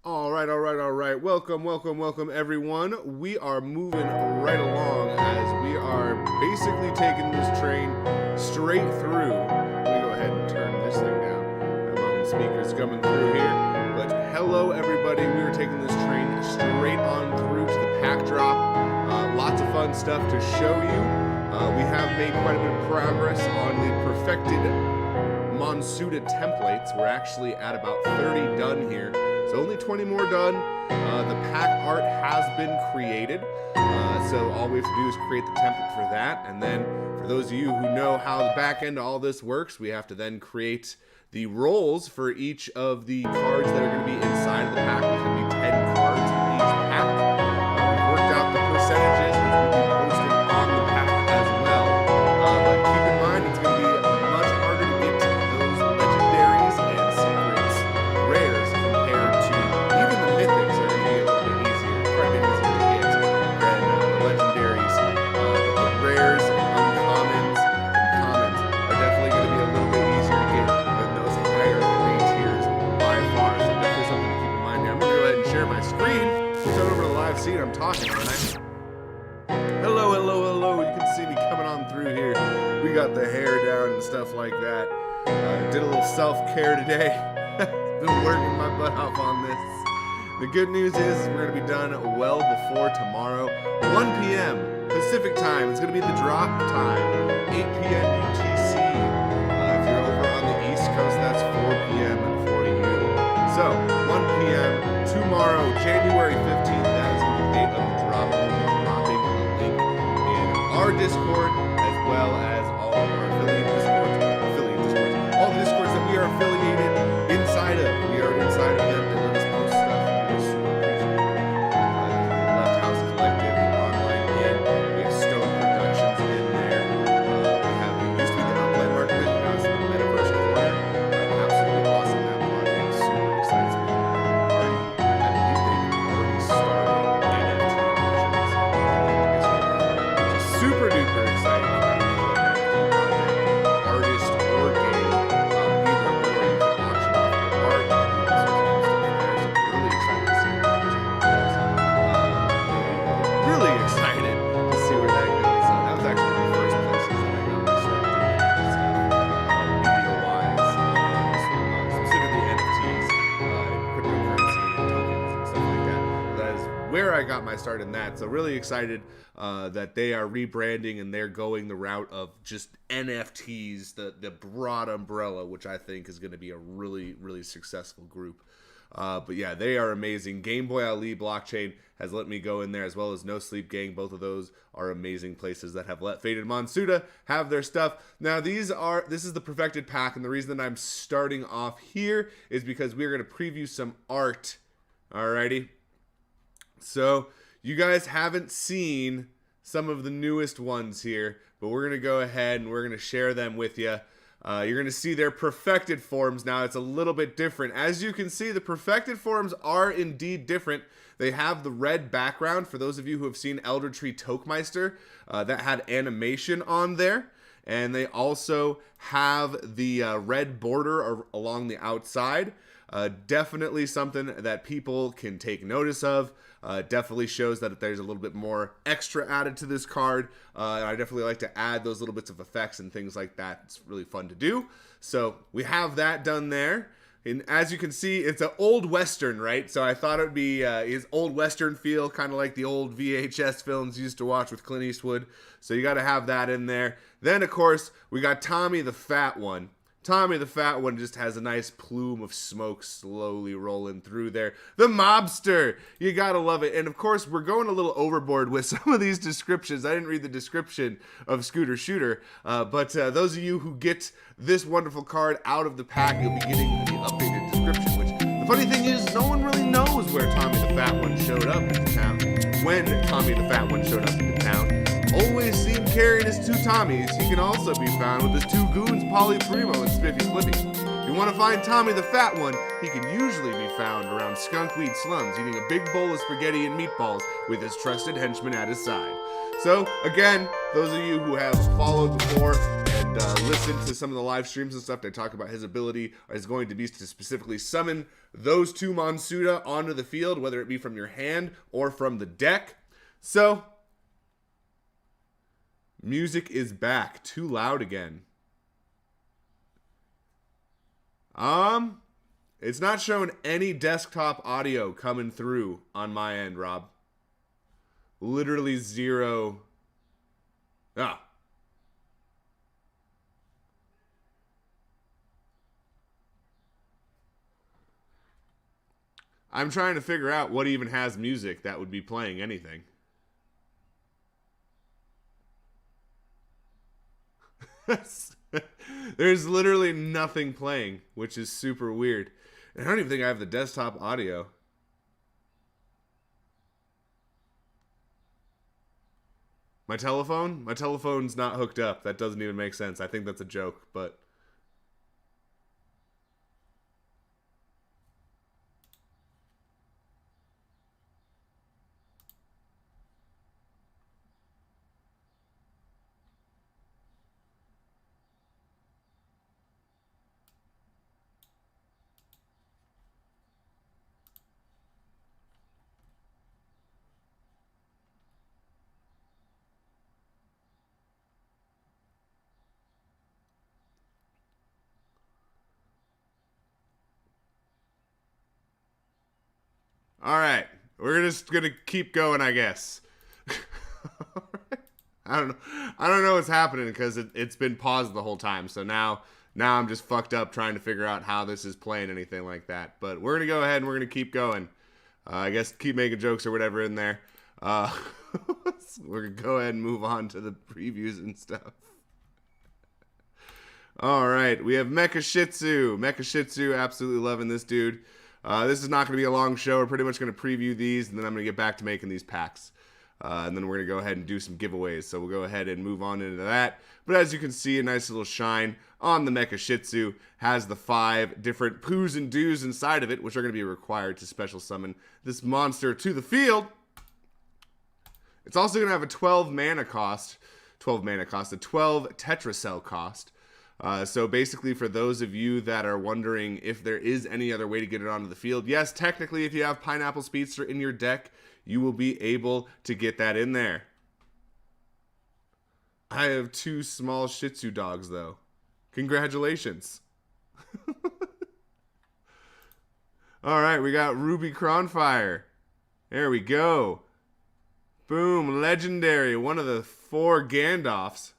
All right. Welcome, everyone. We are moving right along as we are basically taking this train straight through. Let me go ahead and turn this thing down. I'm on speakers coming through here. But hello, everybody. We are taking this train straight on through to the pack drop. Lots of fun stuff to show you. We have made quite a bit of progress on the perfected Monsuta templates. We're actually at about 30 done here. So only 20 more done. The pack art has been created. So all we have to do is create the template for that. And then for those of you who know how the back end of all this works, we have to then create the roles for each of the cards that are going to be inside of the pack. There's going to be 10 cards in each pack. We've worked out the percentages, which will be posted on the pack as well. But keep in mind, it's going to be much harder to get those legendaries and secrets rares compared to even the mythics are going to be a little bit easier, quite a bit easier to get than the legendaries. The rares and uncommons and commons are definitely going to be a little bit easier to get than those higher 3 tiers by far. So definitely something to keep in mind here. I'm going to go ahead and share my screen. Turn over to the live seat. I'm talking, aren't I? Hello. You can see me coming on through here. We got the hair down and stuff like that. Did a little self-care today. Been working my butt off on this. The good news is we're going to be done well before tomorrow. 1 p.m. Pacific time. It's going to be the drop time. 8 p.m. UTC. If you're over on the East Coast, that's 4 p.m. for you. So, 1 p.m. tomorrow, January 15th. That is the date of the drop. We'll be dropping a link in our Discord as well as all of our affiliate Discords. All the Discords that we are affiliated inside of. We are inside of them and let us post stuff. We're super appreciative. The LeftHousr Collective, the online in. We have Stone Productions in there. We have it used to be the Upland Market, now it's the Metaverse Corner. Absolutely awesome, that project. Super excited to be already. I believe they've already started NFT auctions in the Discord, which is super duper exciting. Artist or game, either or, you can auction off your art, you can do all sorts of stuff there, so really excited to see where that goes. Really excited to see where that goes. That was actually one of the first places that I got my start doing that stuff, media-wise, specifically NFTs, and cryptocurrency and tokens and stuff like that. That is where I got my start in that, so really excited that they are rebranding and they're going the route of just NFTs, the broad umbrella, which I think is going to be a really, really successful group. But yeah, they are amazing. Game Boy Ali blockchain has let me go in there, as well as No Sleep Gang. Both of those are amazing places that have let Faded Monsuta have their stuff. Now this is the perfected pack, and the reason that I'm starting off here is because we're going to preview some art. Alrighty. So you guys haven't seen some of the newest ones here, but we're going to go ahead and we're going to share them with you. You're going to see their perfected forms. Now it's a little bit different. As you can see, the perfected forms are indeed different. They have the red background. For those of you who have seen Elder Tree Tokemeister, that had animation on there. And they also have the red border along the outside. Definitely something that people can take notice of. Definitely shows that there's a little bit more extra added to this card. I definitely like to add those little bits of effects and things like that. It's really fun to do. So we have that done there. And as you can see, it's an old Western, right? So I thought it would be his old Western feel, kind of like the old VHS films you used to watch with Clint Eastwood. So you got to have that in there. Then, of course, we got Tommy the Fat One. Tommy the Fat One just has a nice plume of smoke slowly rolling through there. The mobster! You gotta love it. And of course, we're going a little overboard with some of these descriptions. I didn't read the description of Scooter Shooter, but those of you who get this wonderful card out of the pack, you'll be getting the updated description, which the funny thing is, no one really knows where Tommy the Fat One showed up into town. When Tommy the Fat One showed up into town. Always seen carrying his 2 Tommies. He can also be found with his 2 goons, Polly Primo and Spiffy Flippy. If you want to find Tommy the Fat One, he can usually be found around skunkweed slums, eating a big bowl of spaghetti and meatballs with his trusted henchman at his side. So, again, those of you who have followed before and listen to some of the live streams and stuff, they talk about his ability is going to be to specifically summon those two Monsuta onto the field, whether it be from your hand or from the deck. So, music is back. Too loud again. It's not showing any desktop audio coming through on my end, Rob. Literally zero. Ah. I'm trying to figure out what even has music that would be playing anything. There's literally nothing playing, which is super weird. And I don't even think I have the desktop audio. My telephone? My telephone's not hooked up. That doesn't even make sense. I think that's a joke, but... All right, we're just gonna keep going, I guess. I don't know what's happening because it's been paused the whole time. So now I'm just fucked up trying to figure out how this is playing anything like that. But we're gonna go ahead and we're gonna keep going. I guess keep making jokes or whatever in there. We're gonna go ahead and move on to the previews and stuff. All right, we have Mekkashitsu. Mekkashitsu, absolutely loving this dude. This is not going to be a long show. We're pretty much going to preview these, and then I'm going to get back to making these packs. And then we're going to go ahead and do some giveaways. So we'll go ahead and move on into that. But as you can see, a nice little shine on the Mekkashitsu has the 5 different poos and doos inside of it, which are going to be required to special summon this monster to the field. It's also going to have a 12 mana cost, a 12 Tetracell cost. So basically, for those of you that are wondering if there is any other way to get it onto the field, yes, technically, if you have Pineapple Speedster in your deck, you will be able to get that in there. I have 2 small Shih Tzu dogs, though. Congratulations. All right, we got Ruby Cronfire. There we go. Boom, legendary, one of the 4 Gandalfs.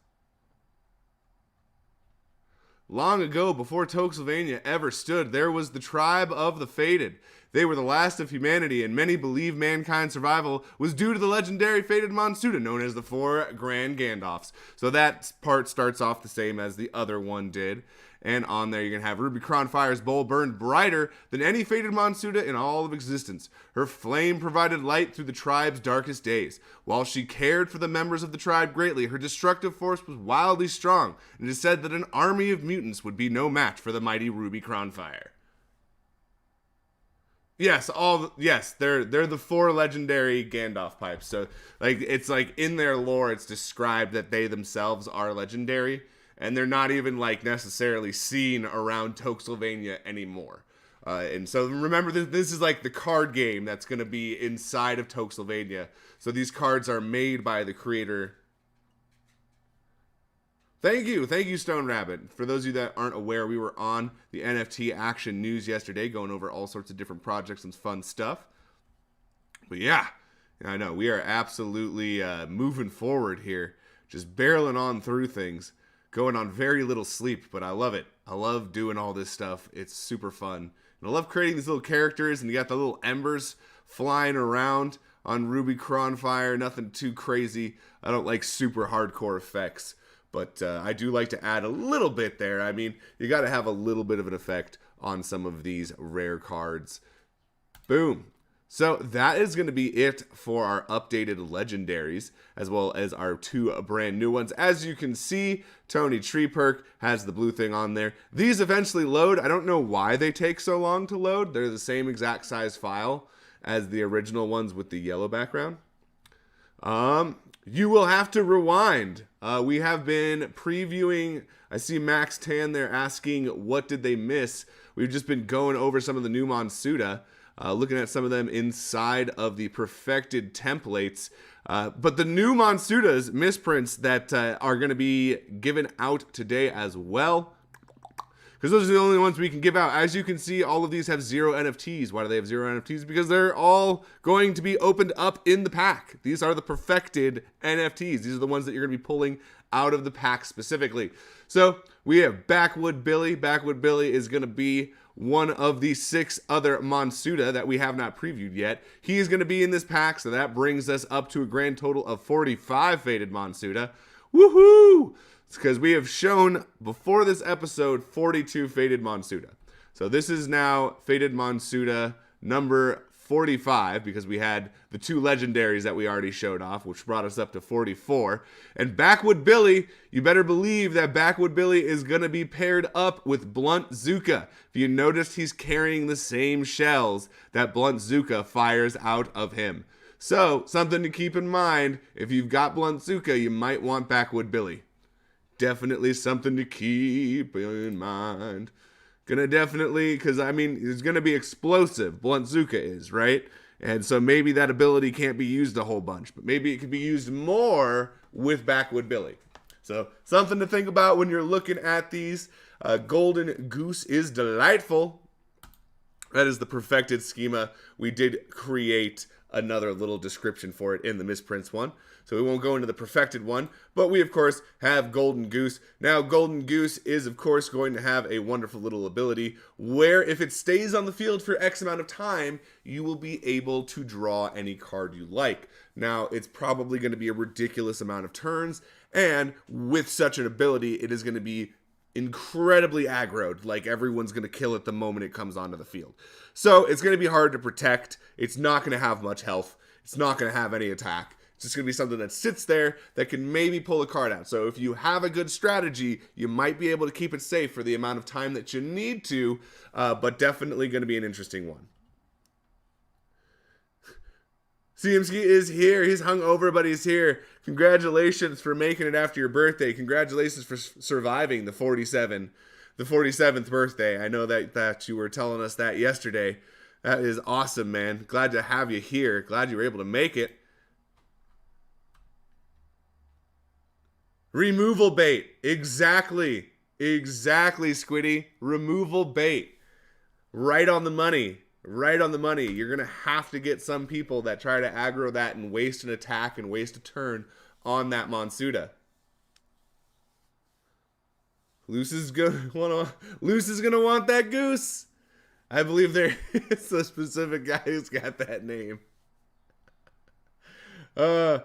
Long ago, before Toxelvania ever stood, there was the tribe of the Fated. They were the last of humanity, and many believe mankind's survival was due to the legendary Fated Monsuta, known as the 4 Grand Gandalfs. So that part starts off the same as the other one did. And on there, you're going to have Ruby Cronfire's bowl burned brighter than any Fated Monsuta in all of existence. Her flame provided light through the tribe's darkest days. While she cared for the members of the tribe greatly, her destructive force was wildly strong, and it is said that an army of mutants would be no match for the mighty Ruby Cronfire. Yes, they're the 4 legendary Gandalf pipes. So it's like in their lore, it's described that they themselves are legendary. And they're not even like necessarily seen around Toxelvania anymore. And so remember, this is like the card game that's going to be inside of Toxelvania. So these cards are made by the creator. Thank you, Stone Rabbit. For those of you that aren't aware, we were on the NFT Action News yesterday, going over all sorts of different projects and fun stuff. But yeah, I know we are absolutely moving forward here, just barreling on through things. Going on very little sleep, but I love it. I love doing all this stuff. It's super fun. And I love creating these little characters, and you got the little embers flying around on Ruby Cronfire. Nothing too crazy. I don't like super hardcore effects, but I do like to add a little bit there. I mean, you got to have a little bit of an effect on some of these rare cards. Boom. So that is going to be it for our updated legendaries, as well as our 2 brand new ones. As you can see, Tony Tree Perk has the blue thing on there. These eventually load. I don't know why they take so long to load. They're the same exact size file as the original ones with the yellow background. You will have to rewind. We have been previewing. I see Max Tan there asking, what did they miss? We've just been going over some of the new Monsuta, looking at some of them inside of the perfected templates. But the new Monsutas, misprints that are going to be given out today as well, because those are the only ones we can give out. As you can see, all of these have 0 NFTs. Why do they have 0 NFTs? Because they're all going to be opened up in the pack. These are the perfected NFTs. These are the ones that you're going to be pulling out of the pack specifically. So we have Backwood Billy. Backwood Billy is going to be one of the 6 other Monsuta that we have not previewed yet. He is going to be in this pack, so that brings us up to a grand total of 45 faded Monsuta. Woohoo! It's because we have shown before this episode 42 faded Monsuta. So this is now faded Monsuta number 45, because we had the 2 legendaries that we already showed off, which brought us up to 44. And Backwood Billy, you better believe that Backwood Billy is going to be paired up with Blunt Zuka. If you noticed, he's carrying the same shells that Blunt Zuka fires out of him. So something to keep in mind, if you've got Blunt Zuka, you might want Backwood Billy. Definitely something to keep in mind. Gonna definitely, because I mean, it's gonna be explosive. Blunt Zuka is, right? And so maybe that ability can't be used a whole bunch, but maybe it could be used more with Backwood Billy. So something to think about when you're looking at these. Golden Goose is delightful. That is the perfected schema. We did create another little description for it in the misprints one, so we won't go into the perfected one, but we of course have Golden Goose. Now Golden Goose is of course going to have a wonderful little ability where if it stays on the field for X amount of time, you will be able to draw any card you like. Now it's probably going to be a ridiculous amount of turns, and with such an ability it is going to be incredibly aggroed, like everyone's going to kill it the moment it comes onto the field. So it's going to be hard to protect. It's not going to have much health. It's not going to have any attack. It's just going to be something that sits there that can maybe pull a card out. So if you have a good strategy, you might be able to keep it safe for the amount of time that you need to, but definitely going to be an interesting one. CMC is here. He's hungover, but he's here. Congratulations for making it after your birthday. Congratulations for surviving the 47th birthday. I know that you were telling us that yesterday. That is awesome, man. Glad to have you here. Glad you were able to make it. Removal bait. Exactly. Exactly, Squiddy. Removal bait. Right on the money. Right on the money. You're going to have to get some people that try to aggro that and waste an attack and waste a turn on that Monsuta. Luce is gonna want that Goose. I believe there is a specific guy who's got that name. Hello.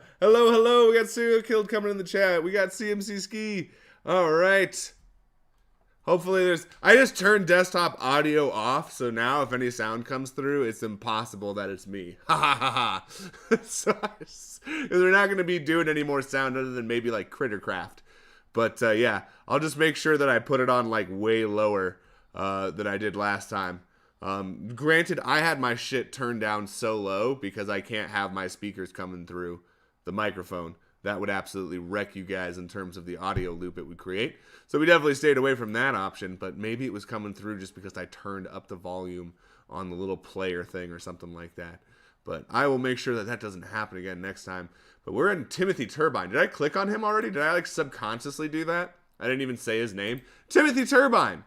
We got Serial Killed coming in the chat. We got CMC Ski. All right. Hopefully I just turned desktop audio off, so now if any sound comes through, it's impossible that it's me. Ha ha ha ha. So, we're not going to be doing any more sound other than maybe like Crittercraft. But yeah, I'll just make sure that I put it on like way lower than I did last time. Granted, I had my shit turned down so low because I can't have my speakers coming through the microphone. That would absolutely wreck you guys in terms of the audio loop it would create. So we definitely stayed away from that option, but maybe it was coming through just because I turned up the volume on the little player thing or something like that. But I will make sure that that doesn't happen again next time. But we're in Timothy Turbine. Did I click on him already? Did I like subconsciously do that? I didn't even say his name. Timothy Turbine.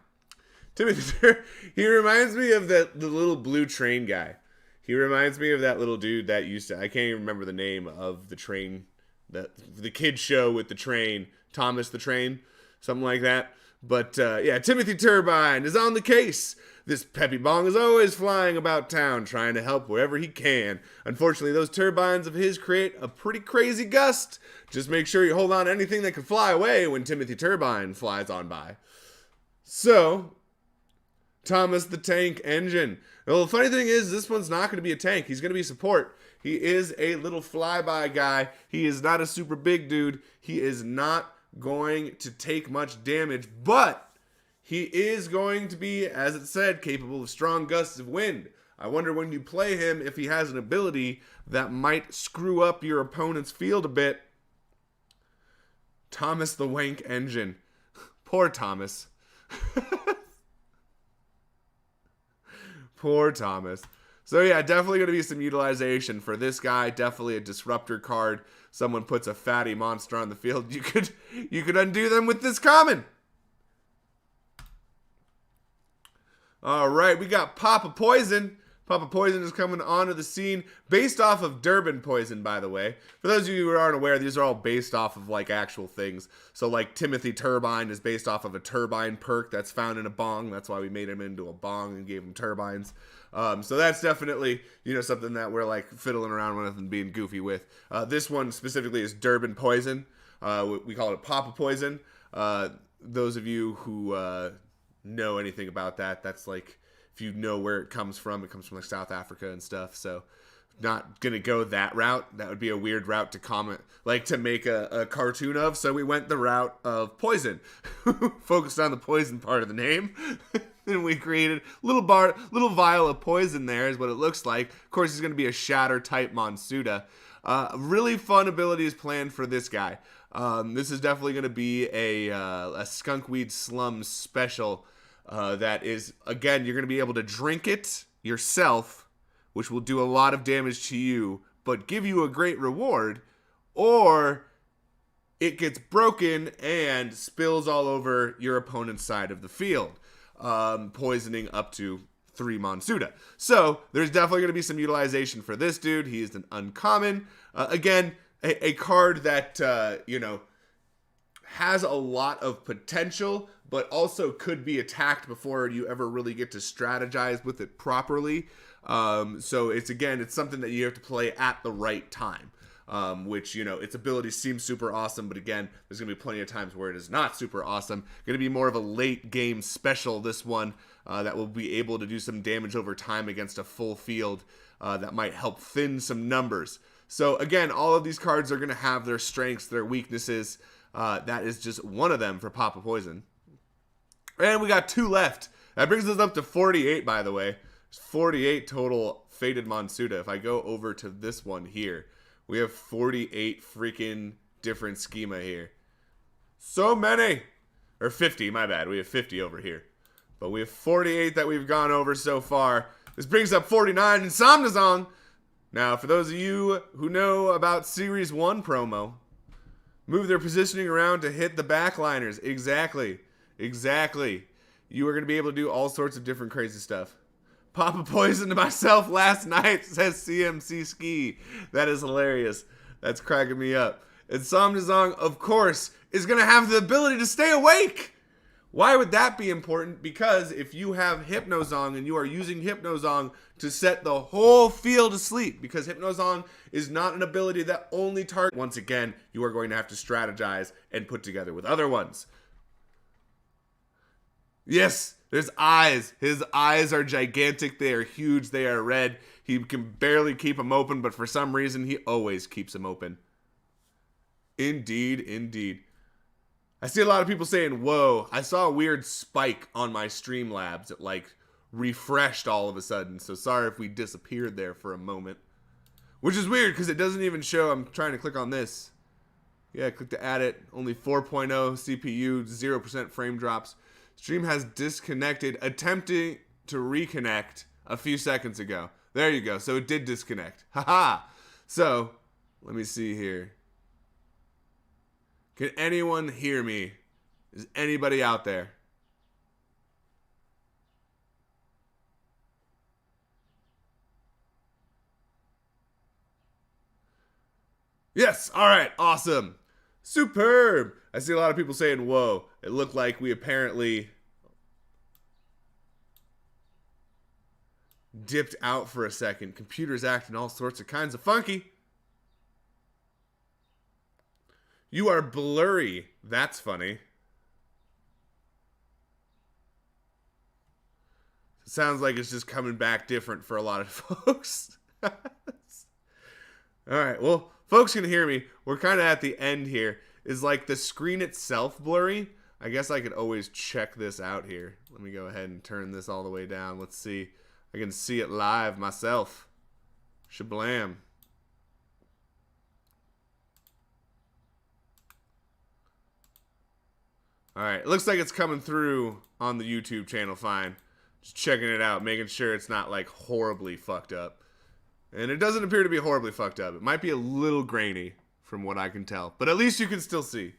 He reminds me of the little blue train guy. He reminds me of that little dude that used to, I can't even remember the name of the train, the kid show with the train, Thomas the Train, something like that. But yeah, Timothy Turbine is on the case. This Peppy Bong is always flying about town trying to help wherever he can. Unfortunately, those turbines of his create a pretty crazy gust. Just make sure you hold on to anything that can fly away when Timothy Turbine flies on by. So, Thomas the Tank Engine. Well, the funny thing is, this one's not going to be a tank. He's going to be support. He is a little flyby guy. He is not a super big dude. He is not going to take much damage, but he is going to be, as it said, capable of strong gusts of wind. I wonder when you play him if he has an ability that might screw up your opponent's field a bit. Thomas the Wank Engine. Poor Thomas. Poor Thomas. So yeah, definitely going to be some utilization for this guy. Definitely a disruptor card. Someone puts a fatty monster on the field. You could undo them with this common. All right, we got Papa Poison. Papa Poison is coming onto the scene based off of Durban Poison, by the way. For those of you who aren't aware, these are all based off of like actual things. So like Timothy Turbine is based off of a turbine perk that's found in a bong. That's why we made him into a bong and gave him turbines. So that's definitely, you know, something that we're like fiddling around with and being goofy with. This one specifically is Durban Poison. We call it Papa Poison. Those of you who know anything about that, that's like, if you know where it comes from like South Africa and stuff. So not gonna go that route. That would be a weird route to comment, like to make a cartoon of. So we went the route of poison, focused on the poison part of the name. And we created little vial of poison. There is what it looks like. Of course, he's going to be a shatter type Monsuta. Really fun abilities planned for this guy. This is definitely going to be a skunkweed slum special. That is, again, you're going to be able to drink it yourself, which will do a lot of damage to you, but give you a great reward, or it gets broken and spills all over your opponent's side of the field. Poisoning up to 3 Monsuta. So there's definitely going to be some utilization for this dude. He is an uncommon. Again, a card that, you know, has a lot of potential, but also could be attacked before you ever really get to strategize with it properly. So it's something that you have to play at the right time. Which, you know, its ability seems super awesome, but again, there's going to be plenty of times where it is not super awesome. Going to be more of a late game special, this one, that will be able to do some damage over time against a full field, that might help thin some numbers. So again, all of these cards are going to have their strengths, their weaknesses. That is just one of them for Papa Poison. And we got 2 left. That brings us up to 48, by the way. There's 48 total Faded Monsuta. If I go over to this one here, we have 48 freaking different schema here. So many. Or 50, my bad. We have 50 over here. But we have 48 that we've gone over so far. This brings up 49 in Somnazong. Now, for those of you who know about Series 1 promo, move their positioning around to hit the backliners. Exactly. Exactly. You are going to be able to do all sorts of different crazy stuff. Papa poisoned myself last night, says CMC Ski. That is hilarious. That's cracking me up. And Somnazong, of course, is going to have the ability to stay awake. Why would that be important? Because if you have Hypnozong and you are using Hypnozong to set the whole field asleep, because Hypnozong is not an ability that only targets. Once again, you are going to have to strategize and put together with other ones. Yes, there's eyes. His eyes are gigantic. They are huge. They are red. He can barely keep them open, but for some reason, he always keeps them open. Indeed, indeed. I see a lot of people saying, whoa, I saw a weird spike on my Streamlabs. It like refreshed all of a sudden. So sorry if we disappeared there for a moment. Which is weird because it doesn't even show. I'm trying to click on this. Yeah, click to add it. Only 4.0 CPU, 0% frame drops. Stream has disconnected, attempting to reconnect a few seconds ago. There you go. So it did disconnect. Haha. So, let me see here. Can anyone hear me? Is anybody out there? Yes. All right. Awesome. Superb. I see a lot of people saying, whoa, it looked like we apparently dipped out for a second. Computer's acting all sorts of kinds of funky. You are blurry. That's funny. It sounds like it's just coming back different for a lot of folks. All right, well, folks can hear me. We're kind of at the end here. Is like the screen itself blurry? I guess I could always check this out here. Let me go ahead and turn this all the way down. Let's see. I can see it live myself. Shablam. All right, it looks like it's coming through on the YouTube channel fine. Just checking it out, making sure it's not like horribly fucked up. And it doesn't appear to be horribly fucked up. It might be a little grainy from what I can tell, but at least you can still see.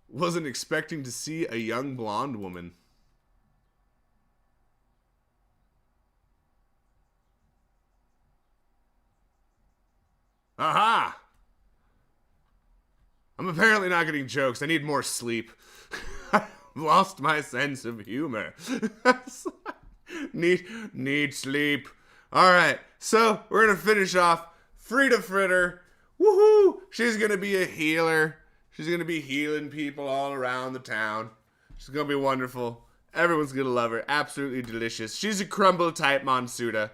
Wasn't expecting to see a young blonde woman. Aha! I'm apparently not getting jokes. I need more sleep. I've lost my sense of humor. need sleep. Alright, so we're gonna finish off Frida Fritter. Woohoo! She's gonna be a healer. She's gonna be healing people all around the town. She's gonna be wonderful. Everyone's gonna love her. Absolutely delicious. She's a crumble type Monsuta.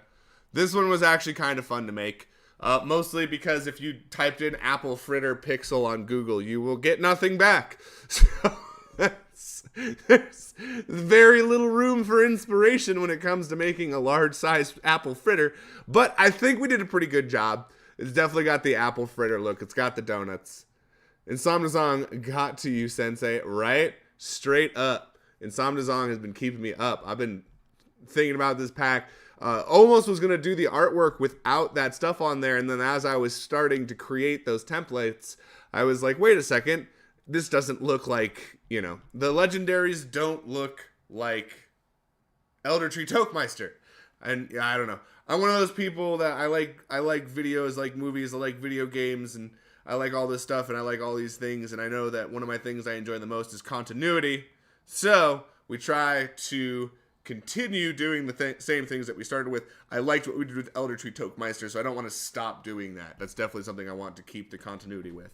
This one was actually kind of fun to make. Mostly because if you typed in apple fritter pixel on Google, you will get nothing back. So there's very little room for inspiration when it comes to making a large-sized apple fritter. But I think we did a pretty good job. It's definitely got the apple fritter look. It's got the donuts. Insomnazong got to you, Sensei, right? Straight up. Insomnazong has been keeping me up. I've been thinking about this pack. Almost was going to do the artwork without that stuff on there, and then as I was starting to create those templates, I was like, wait a second, this doesn't look like, you know, the legendaries don't look like Elder Tree Tokemeister. And yeah, I don't know. I'm one of those people that I like videos, like movies, I like video games, and I like all this stuff, and I like all these things, and I know that one of my things I enjoy the most is continuity. So we try to continue doing the same things that we started with. I liked what we did with Elder Tree Tokemeister, so I don't want to stop doing that. That's definitely something I want to keep the continuity with.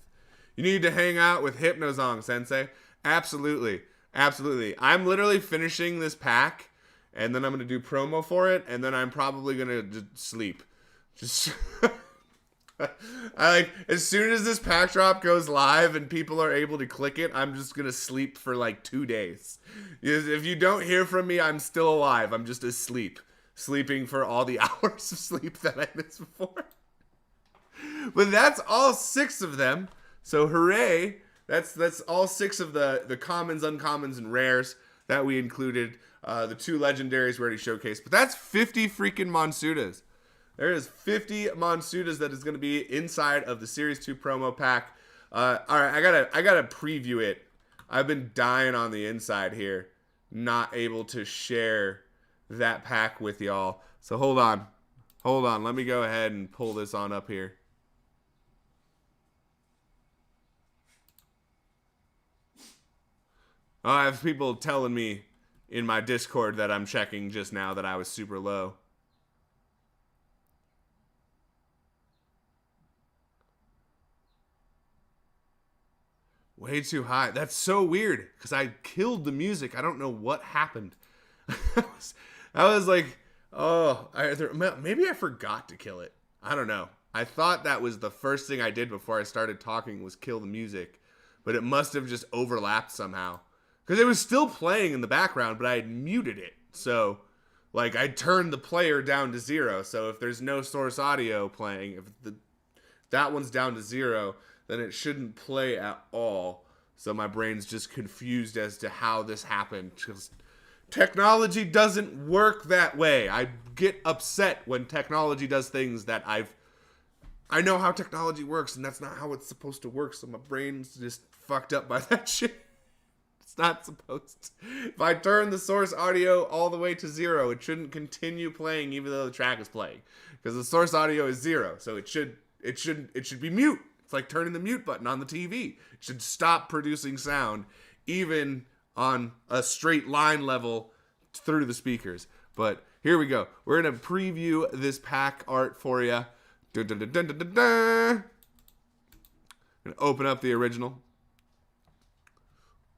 You need to hang out with Hypnozong, Sensei. Absolutely. Absolutely. I'm literally finishing this pack, and then I'm going to do promo for it, and then I'm probably going to just sleep. Just... as soon as this pack drop goes live and people are able to click it, I'm just gonna sleep for like 2 days. If you don't hear from me, I'm still alive. I'm just asleep, sleeping for all the hours of sleep that I missed before. But that's all 6 of them, so hooray. That's all 6 of the commons, uncommons, and rares that we included. The 2 legendaries we already showcased, but that's 50 freaking Monsutas. There is 50 Monsutas that is going to be inside of the Series 2 promo pack. All right, I gotta preview it. I've been dying on the inside here, not able to share that pack with y'all. So hold on. Let me go ahead and pull this on up here. Oh, I have people telling me in my Discord that I'm checking just now that I was super low. Way too high. That's so weird because I killed the music. I don't know what happened. I was like, oh, maybe I forgot to kill it. I don't know. I thought that was the first thing I did before I started talking was kill the music, but it must have just overlapped somehow because it was still playing in the background, but I had muted it. So like I turned the player down to 0. So if there's no source audio playing, if that one's down to 0, then it shouldn't play at all. So my brain's just confused as to how this happened. Because technology doesn't work that way. I get upset when technology does things that I know how technology works, and that's not how it's supposed to work. So my brain's just fucked up by that shit. It's not supposed to. If I turn the source audio all the way to 0, it shouldn't continue playing even though the track is playing. Because the source audio is 0. So it should be mute. It's like turning the mute button on the TV. It should stop producing sound, even on a straight line level through the speakers. But here we go. We're going to preview this pack art for you. Dun, dun, dun, dun, dun, dun, dun. I'm going to open up the original.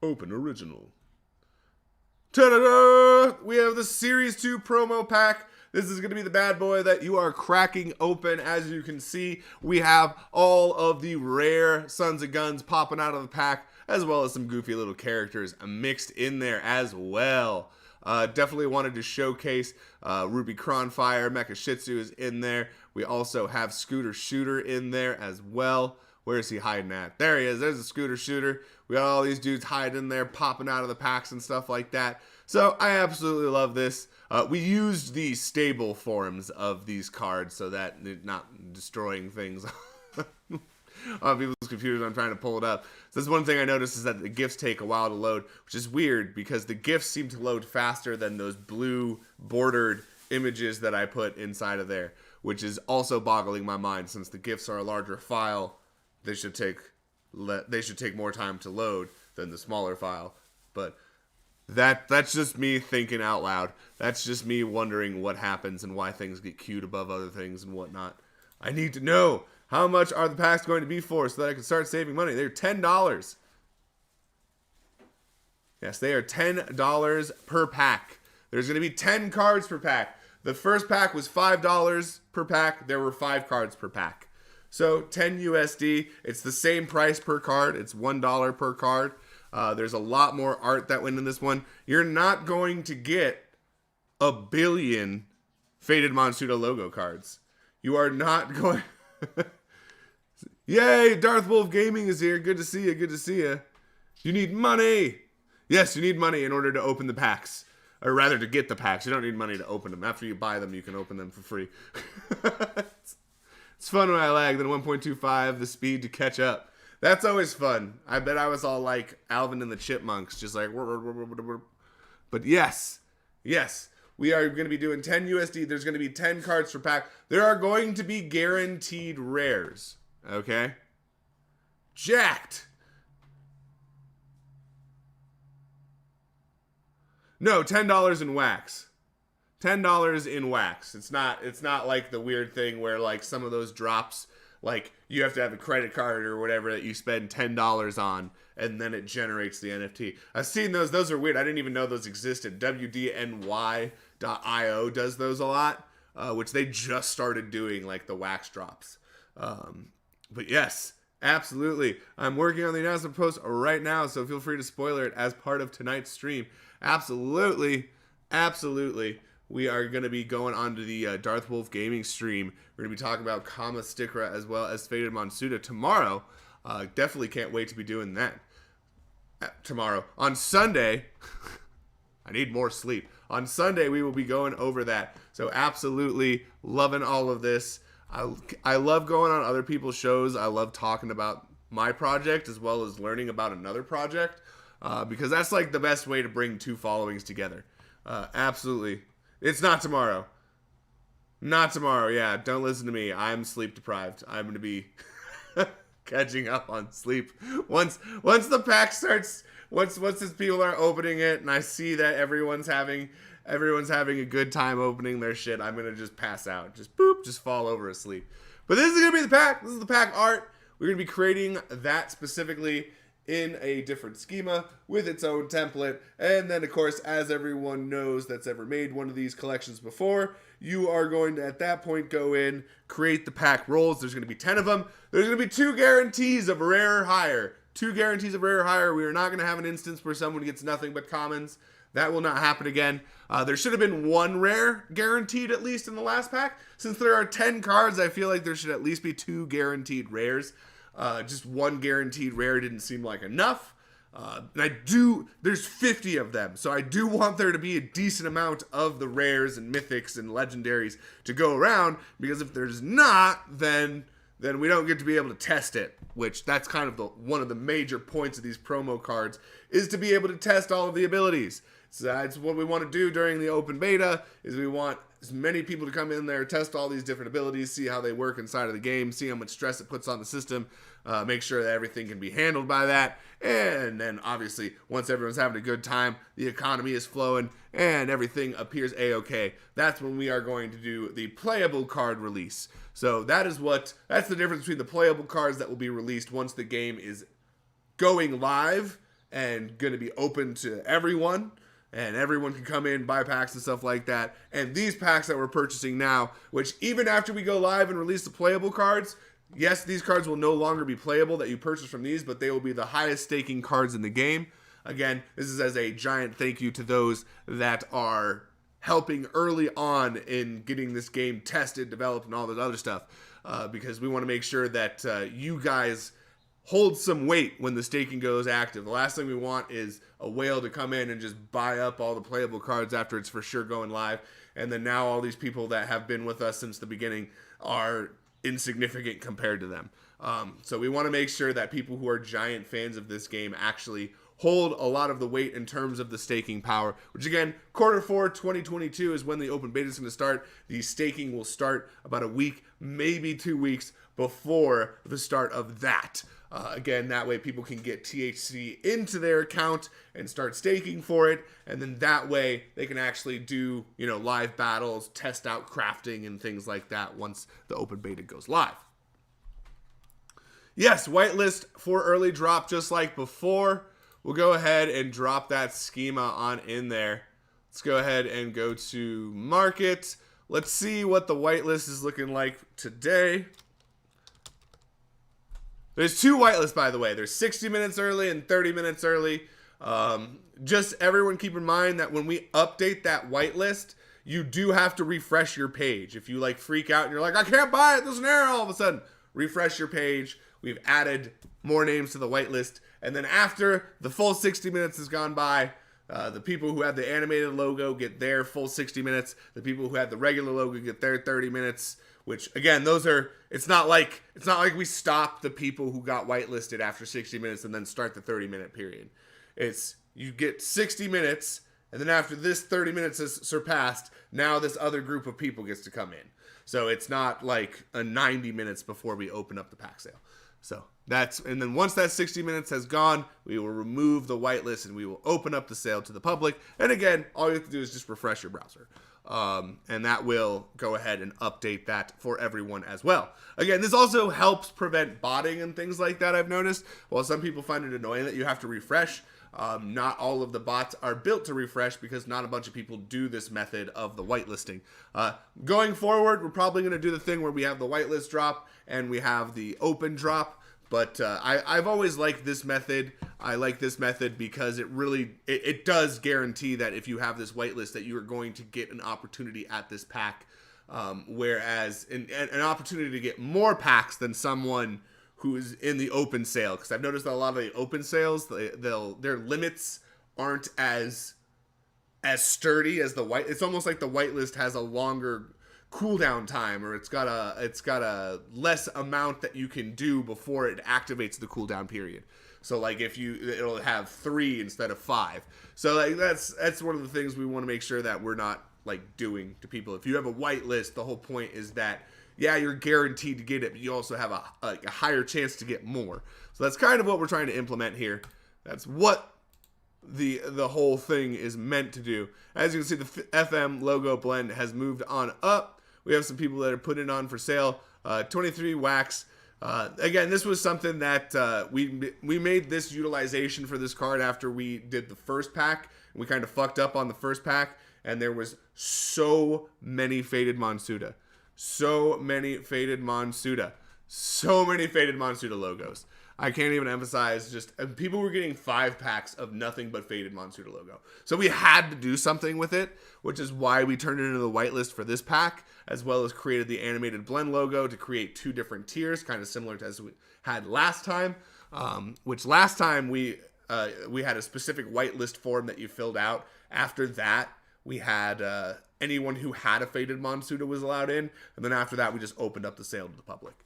Open original. Ta-da-da! We have the Series 2 promo pack. This is going to be the bad boy that you are cracking open. As you can see, we have all of the rare Sons of Guns popping out of the pack, as well as some goofy little characters mixed in there as well. Definitely wanted to showcase Ruby Cronfire, Mekkashitsu is in there. We also have Scooter Shooter in there as well. Where is he hiding at? There he is. There's a Scooter Shooter. We got all these dudes hiding in there, popping out of the packs and stuff like that. So I absolutely love this. We used the stable forms of these cards so that they're not destroying things on people's computers. I'm trying to pull it up. So that's one thing I noticed, is that the GIFs take a while to load, which is weird because the GIFs seem to load faster than those blue bordered images that I put inside of there, which is also boggling my mind. Since the GIFs are a larger file, they should take more time to load than the smaller file. But that's just me thinking out loud. That's just me wondering what happens and why things get queued above other things and whatnot. I need to know, how much are the packs going to be for so that I can start saving money? They're $10. Yes, they are $10 per pack. There's going to be 10 cards per pack. The first pack was $5 per pack. There were 5 cards per pack. So 10 USD. It's the same price per card. It's $1 per card. There's a lot more art that went in this one. You're not going to get a billion Faded Monsuta logo cards. You are not going... Yay, Darth Wolf Gaming is here. Good to see you. Good to see you. You need money. Yes, you need money in order to open the packs. Or rather, to get the packs. You don't need money to open them. After you buy them, you can open them for free. It's fun when I lag. Then 1.25, the speed to catch up. That's always fun. I bet I was all like Alvin and the Chipmunks, just like... But yes. Yes. We are going to be doing 10 USD. There's going to be 10 cards per pack. There are going to be guaranteed rares. Okay? Jacked. No, $10 in wax. $10 in wax. It's not like the weird thing where like some of those drops, like you have to have a credit card or whatever that you spend $10 on and then it generates the NFT. I've seen those. Those are weird. I didn't even know those existed. WDNY.io does those a lot, which they just started doing, like the wax drops. But yes, absolutely. I'm working on the announcement post right now, so feel free to spoiler it as part of tonight's stream. Absolutely. Absolutely. We are going to be going on to the Darth Wolf Gaming stream. We're going to be talking about Kama Stikra as well as Faded Monsuta tomorrow. Definitely can't wait to be doing that tomorrow. On Sunday, I need more sleep. On Sunday, we will be going over that. So absolutely loving all of this. I love going on other people's shows. I love talking about my project as well as learning about another project because that's like the best way to bring two followings together. Absolutely. It's not tomorrow. Not tomorrow. Yeah, don't listen to me. I'm sleep deprived. I'm going to be catching up on sleep. Once the pack starts, once these people are opening it and I see that everyone's having a good time opening their shit, I'm going to just pass out. Just boop, just fall over asleep. But this is going to be the pack. This is the pack art. We're going to be creating that specifically in a different schema with its own template. And then, of course, as everyone knows that's ever made one of these collections before, you are going to, at that point, go in, create the pack rolls. There's going to be 10 of them. There's going to be 2 guarantees of rare or higher. 2 guarantees of rare or higher. We are not going to have an instance where someone gets nothing but commons. That will not happen again. There should have been 1 rare guaranteed at least in the last pack. Since there are 10 cards, I feel like there should at least be 2 guaranteed rares. Just 1 guaranteed rare didn't seem like enough. And there's 50 of them, so I do want there to be a decent amount of the rares and mythics and legendaries to go around, because if there's not, then we don't get to be able to test it, which that's kind of one of the major points of these promo cards, is to be able to test all of the abilities. So that's what we want to do during the open beta, is we want as many people to come in there, test all these different abilities, see how they work inside of the game, see how much stress it puts on the system, make sure that everything can be handled by that. And then obviously, once everyone's having a good time, the economy is flowing, and everything appears a-okay, that's when we are going to do the playable card release. So that's the difference between the playable cards that will be released once the game is going live and going to be open to everyone. And everyone can come in, buy packs and stuff like that. And these packs that we're purchasing now, which even after we go live and release the playable cards, yes, these cards will no longer be playable that you purchase from these, but they will be the highest staking cards in the game. Again, this is as a giant thank you to those that are helping early on in getting this game tested, developed, and all that other stuff, because we want to make sure that you guys hold some weight when the staking goes active. The last thing we want is a whale to come in and just buy up all the playable cards after it's for sure going live, and then now all these people that have been with us since the beginning are insignificant compared to them. So we want to make sure that people who are giant fans of this game actually hold a lot of the weight in terms of the staking power, which again, Q4 2022 is when the open beta is going to start. The staking will start about a week, maybe 2 weeks before the start of that. Again, that way people can get THC into their account and start staking for it, and then that way they can actually do, live battles, test out crafting and things like that once the open beta goes live. Yes, whitelist for early drop just like before. We'll go ahead and drop that schema on in there. Let's go ahead and go to market. Let's see what the whitelist is looking like today. There's 2 whitelists, by the way. There's 60 minutes early and 30 minutes early. Just everyone keep in mind that when we update that whitelist, you do have to refresh your page. If you freak out and you're like, I can't buy it, there's an error all of a sudden, refresh your page. We've added more names to the whitelist. And then after the full 60 minutes has gone by, the people who have the animated logo get their full 60 minutes. The people who have the regular logo get their 30 minutes, which again, it's not like we stop the people who got whitelisted after 60 minutes and then start the 30-minute period. It's you get 60 minutes, and then after this 30 minutes is surpassed, now this other group of people gets to come in. So it's not like a 90 minutes before we open up the pack sale. So and then once that 60 minutes has gone, we will remove the whitelist and we will open up the sale to the public. And again, all you have to do is just refresh your browser. And that will go ahead and update that for everyone as well. Again, this also helps prevent botting and things like that, I've noticed. While some people find it annoying that you have to refresh, not all of the bots are built to refresh because not a bunch of people do this method of the whitelisting. Going forward, we're probably going to do the thing where we have the whitelist drop and we have the open drop. But I've always liked this method. I like this method because it does guarantee that if you have this whitelist that you are going to get an opportunity at this pack. Whereas an opportunity to get more packs than someone who is in the open sale. Because I've noticed that a lot of the open sales, their limits aren't as sturdy as the white. It's almost like the whitelist has a longer cooldown time, or it's got a less amount that you can do before it activates the cooldown period. So it'll have 3 instead of 5. So that's one of the things we want to make sure that we're not doing to people. If you have a whitelist, the whole point is that you're guaranteed to get it, but you also have a higher chance to get more. So that's kind of what we're trying to implement here. That's what the whole thing is meant to do. As you can see, the FM logo blend has moved on up. We have some people that are putting it on for sale. 23 wax. Again, this was something that we made this utilization for this card after we did the first pack. We kind of fucked up on the first pack, and there was so many faded Monsuta. So many faded Monsuta logos. I can't even emphasize, people were getting 5 packs of nothing but faded Monsuta logo. So we had to do something with it, which is why we turned it into the whitelist for this pack, as well as created the animated blend logo to create 2 different tiers, kind of similar to as we had last time. Which last time we had a specific whitelist form that you filled out. After that, we had anyone who had a faded Monsuta was allowed in, and then after that, we just opened up the sale to the public.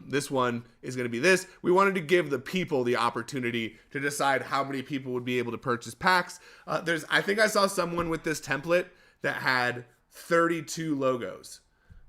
This one is going to be this. We wanted to give the people the opportunity to decide how many people would be able to purchase packs. I think I saw someone with this template that had 32 logos,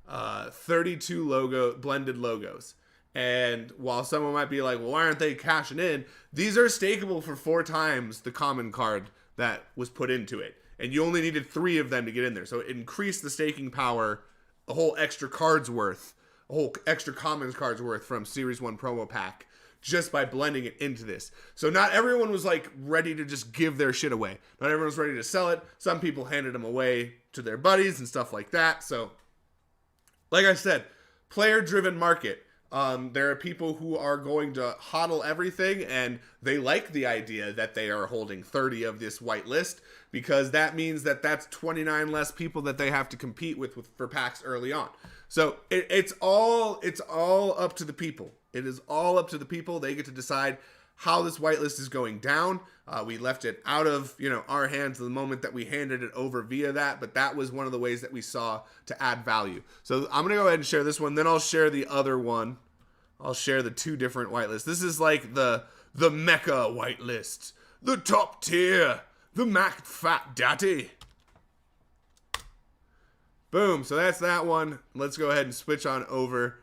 32 blended logos. And while someone might be like, well, why aren't they cashing in? These are stakeable for 4 times the common card that was put into it. And you only needed 3 of them to get in there. So it increased the staking power, a whole extra card's worth. A whole extra commons cards worth from Series 1 promo pack just by blending it into this. So not everyone was ready to just give their shit away. Not everyone was ready to sell it. Some people handed them away to their buddies and stuff like that. So like I said, player driven market. There are people who are going to hodl everything, and they like the idea that they are holding 30 of this whitelist, because that means that that's 29 less people that they have to compete with for packs early on. So it's all up to the people. It is all up to the people. They get to decide how this whitelist is going down. We left it out of our hands the moment that we handed it over via that, but that was one of the ways that we saw to add value. So I'm gonna go ahead and share this one, then I'll share the other one. I'll share the two different whitelists. This is like the Mecca whitelist, the top tier, the Mac Fat Daddy. Boom. So that's that one. Let's go ahead and switch on over.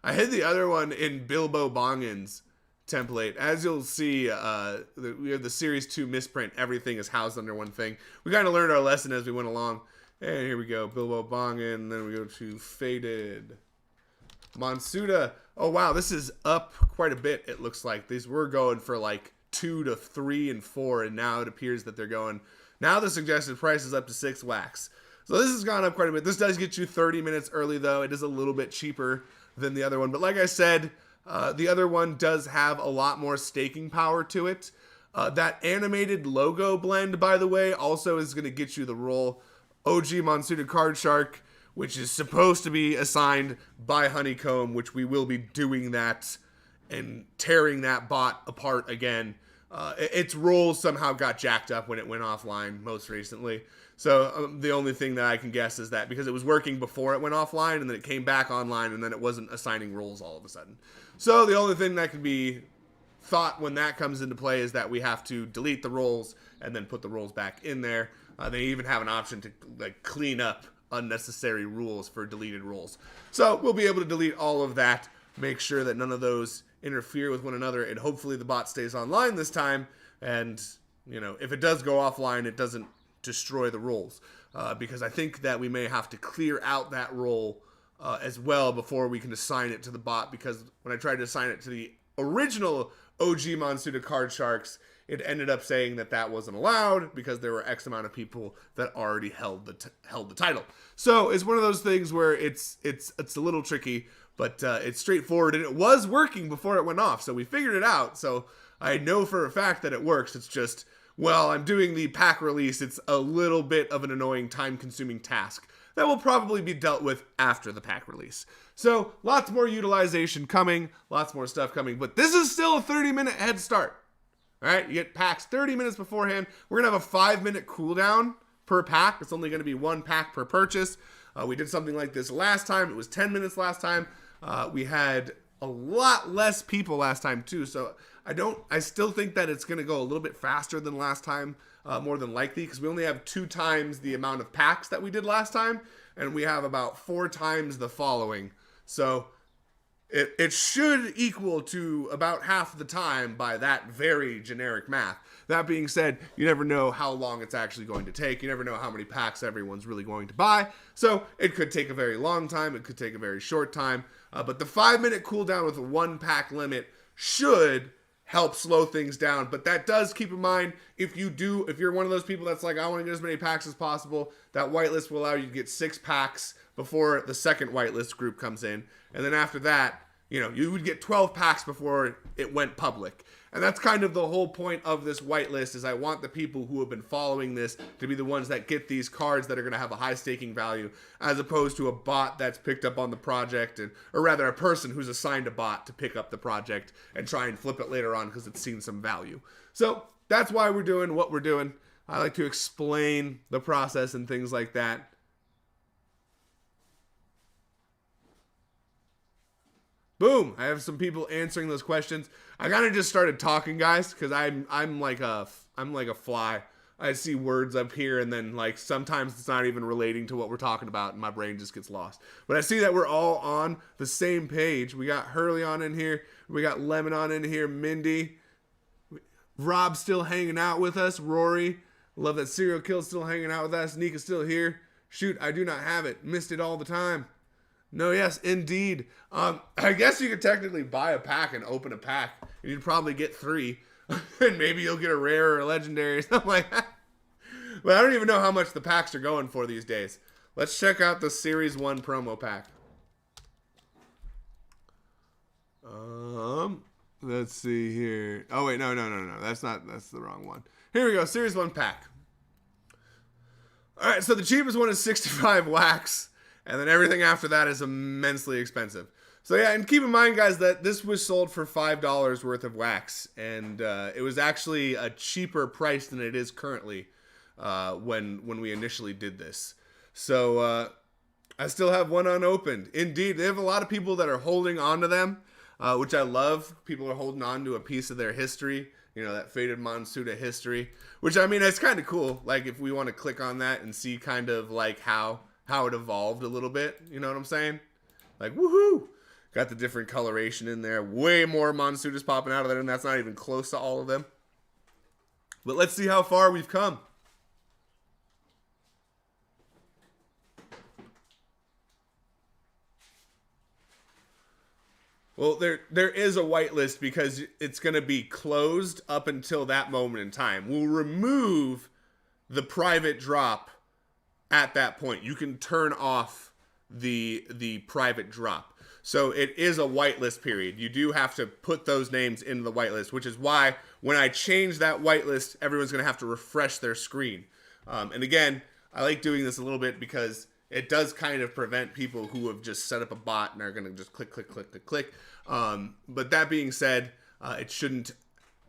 I hid the other one in Bilbo Bongin's template. As you'll see, we have the Series 2 misprint. Everything is housed under one thing. We kind of learned our lesson as we went along. And here we go. Bilbo Bongin. Then we go to Faded. Monsuta. Oh, wow. This is up quite a bit, it looks like. These were going for like 2 to 3 and 4. And now it appears that they're going. Now the suggested price is up to 6 wax. So this has gone up quite a bit. This does get you 30 minutes early, though. It is a little bit cheaper than the other one. But like I said, the other one does have a lot more staking power to it. That animated logo blend, by the way, also is going to get you the roll. OG Monsuta Card Shark, which is supposed to be assigned by Honeycomb, which we will be doing that and tearing that bot apart again. Its roll somehow got jacked up when it went offline most recently. So the only thing that I can guess is that because it was working before it went offline and then it came back online and then it wasn't assigning rolls all of a sudden. So the only thing that could be thought when that comes into play is that we have to delete the rolls and then put the rolls back in there. They even have an option to like clean up unnecessary rules for deleted rolls. So we'll be able to delete all of that, make sure that none of those interfere with one another, and hopefully the bot stays online this time. And if it does go offline, it doesn't destroy the rolls, because I think that we may have to clear out that roll as well before we can assign it to the bot, because when I tried to assign it to the original OG Monsuta Card Sharks, it ended up saying that that wasn't allowed because there were X amount of people that already held the title. So it's one of those things where it's a little tricky, but it's straightforward, and it was working before it went off, so we figured it out. So I know for a fact that it works. It's just, well, I'm doing the pack release. It's a little bit of an annoying, time-consuming task that will probably be dealt with after the pack release. So lots more utilization coming, lots more stuff coming, but this is still a 30-minute head start. All right, you get packs 30 minutes beforehand. We're going to have a 5-minute cooldown per pack. It's only going to be 1 pack per purchase. We did something like this last time. It was 10 minutes last time. We had a lot less people last time too, so I still think that it's going to go a little bit faster than last time, more than likely, because we only have 2 times the amount of packs that we did last time, and we have about 4 times the following. So it should equal to about half the time by that very generic math. That being said, you never know how long it's actually going to take. You never know how many packs everyone's really going to buy. So it could take a very long time. It could take a very short time. But the 5-minute cooldown with a 1 pack limit should help slow things down. But that does keep in mind, if you're one of those people that's like, I want to get as many packs as possible, that whitelist will allow you to get 6 packs before the second whitelist group comes in. And then after that, you would get 12 packs before it went public. And that's kind of the whole point of this whitelist, is I want the people who have been following this to be the ones that get these cards that are going to have a high staking value, as opposed to a bot that's picked up on the project, or rather a person who's assigned a bot to pick up the project and try and flip it later on because it's seen some value. So that's why we're doing what we're doing. I like to explain the process and things like that. Boom! I have some people answering those questions. I kind of just started talking, guys, because I'm like a fly. I see words up here, and then like sometimes it's not even relating to what we're talking about, and my brain just gets lost. But I see that we're all on the same page. We got Hurley on in here. We got Lemon on in here. Mindy. Rob's still hanging out with us. Rory. Love that Serial Kill's still hanging out with us. Nika's still here. Shoot, I do not have it. Missed it all the time. No, yes, indeed. I guess you could technically buy a pack and open a pack, and you'd probably get 3. And maybe you'll get a rare or a legendary or something like that. But I don't even know how much the packs are going for these days. Let's check out the Series 1 promo pack. Let's see here. Oh wait, no. That's the wrong one. Here we go. Series 1 pack. All right, so the cheapest one is 65 wax, and then everything after that is immensely expensive. So yeah, and keep in mind, guys, that this was sold for $5 worth of wax, and it was actually a cheaper price than it is currently when we initially did this. So I still have one unopened. Indeed, they have a lot of people that are holding on to them, which I love. People are holding on to a piece of their history, you know, that faded Monsuta history, which, I mean, it's kind of cool. Like, if we want to click on that and see kind of like how it evolved a little bit, you know what I'm saying? Like, woohoo! Got the different coloration in there. Way more Monsutas popping out of there, and that's not even close to all of them. But let's see how far we've come. Well, there is a whitelist because it's going to be closed up until that moment in time. We'll remove the private drop at that point. You can turn off the private drop. So it is a whitelist period. You do have to put those names into the whitelist, which is why when I change that whitelist, everyone's going to have to refresh their screen. And again, I like doing this a little bit because it does kind of prevent people who have just set up a bot and are going to just click. But that being said, it shouldn't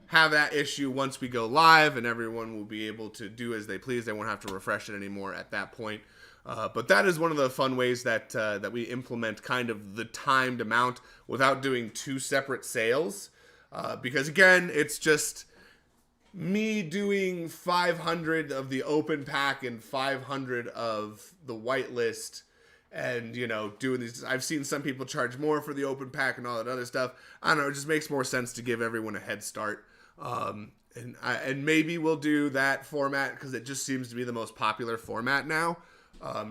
have that issue once we go live, and everyone will be able to do as they please. They won't have to refresh it anymore at that point. But that is one of the fun ways that we implement kind of the timed amount without doing two separate sales. Because again, it's just me doing 500 of the open pack and 500 of the whitelist, and, you know, doing these. I've seen some people charge more for the open pack and all that other stuff. I don't know. It just makes more sense to give everyone a head start. And maybe we'll do that format because it just seems to be the most popular format now.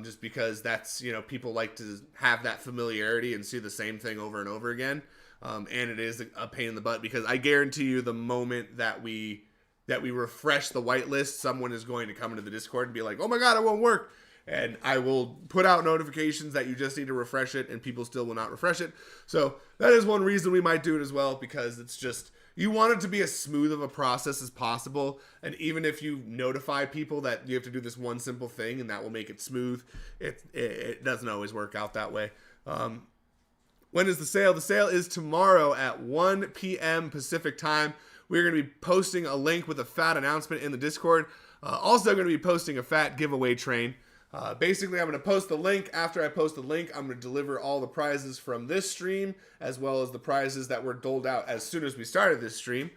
Just because that's, you know, people like to have that familiarity and see the same thing over and over again. And it is a pain in the butt because I guarantee you the moment that we refresh the whitelist, someone is going to come into the Discord and be like, oh my God, it won't work. And I will put out notifications that you just need to refresh it, and people still will not refresh it. So that is one reason we might do it as well, because it's just, you want it to be as smooth of a process as possible. And even if you notify people that you have to do this one simple thing and that will make it smooth, it doesn't always work out that way. When is the sale? The sale is tomorrow at 1 p.m. Pacific time. We're going to be posting a link with a fat announcement in the Discord. Also going to be posting a fat giveaway train. Basically, I'm going to post the link. After I post the link, I'm going to deliver all the prizes from this stream, as well as the prizes that were doled out as soon as we started this stream.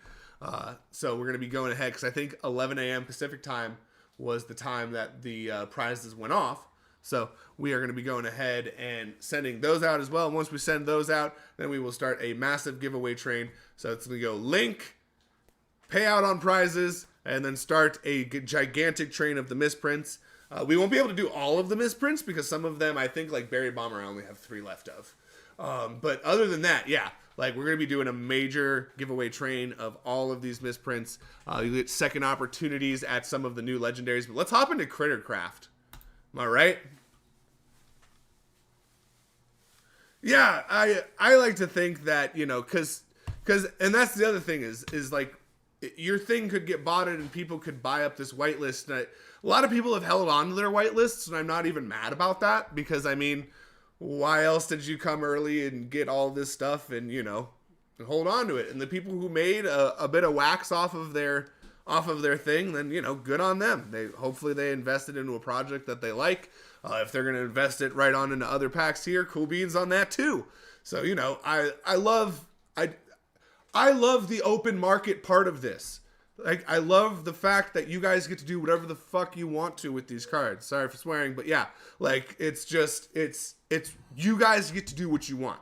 So we're going to be going ahead, because I think 11 a.m. Pacific time was the time that the prizes went off. So we are going to be going ahead and sending those out as well. And once we send those out, then we will start a massive giveaway train. So it's going to go link, pay out on prizes, and then start a gigantic train of the misprints. We won't be able to do all of the misprints because some of them, I think, like Berry Bomber, I only have 3 left of. But other than that, yeah, like we're going to be doing a major giveaway train of all of these misprints. You get second opportunities at some of the new legendaries. But let's hop into Crittercraft. Am I right? Yeah, I like to think that, you know, because and that's the other thing is like, your thing could get botted and people could buy up this whitelist. And a lot of people have held on to their whitelists, and I'm not even mad about that, because, I mean, why else did you come early and get all this stuff and, you know, hold on to it? And the people who made a bit of wax off of their thing, then, you know, good on them. Hopefully they invested into a project that they like. If they're going to invest it right on into other packs here, cool beans on that too. So, you know, I love the open market part of this. Like, I love the fact that you guys get to do whatever the fuck you want to with these cards. Sorry for swearing, but yeah, like, it's just, it's you guys get to do what you want.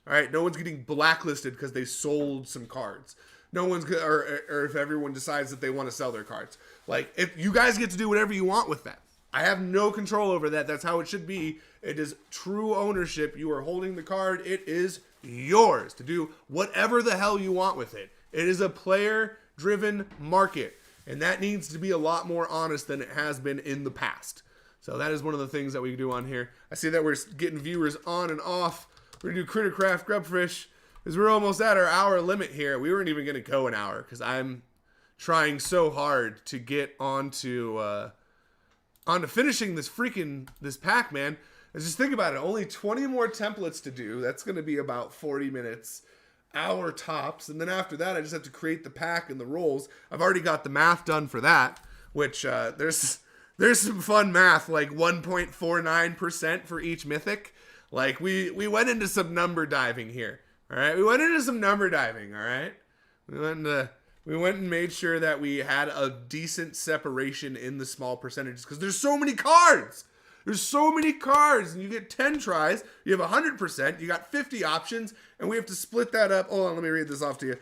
All right, no one's getting blacklisted because they sold some cards. No one's or if everyone decides that they want to sell their cards. Like, if you guys get to do whatever you want with that. I have no control over that. That's how it should be. It is true ownership. You are holding the card. It is yours to do whatever the hell you want with it. It is a player-driven market, and that needs to be a lot more honest than it has been in the past. So that is one of the things that we do on here. I see that we're getting viewers on and off. We're going to do Crittercraft Grubfish. because we're almost at our hour limit here. We weren't even going to go an hour because I'm trying so hard to get onto finishing this pack, man. Just think about it. Only 20 more templates to do. That's going to be about 40 minutes, hour tops. And then after that, I just have to create the pack and the rolls. I've already got the math done for that, which there's some fun math, like 1.49% for each mythic. Like we went into some number diving here. All right. We went into some number diving. All right. We went and made sure that we had a decent separation in the small percentages because there's so many cards. There's so many cards, and you get 10 tries. You have 100%. You got 50 options, and we have to split that up. Hold on, let me read this off to you.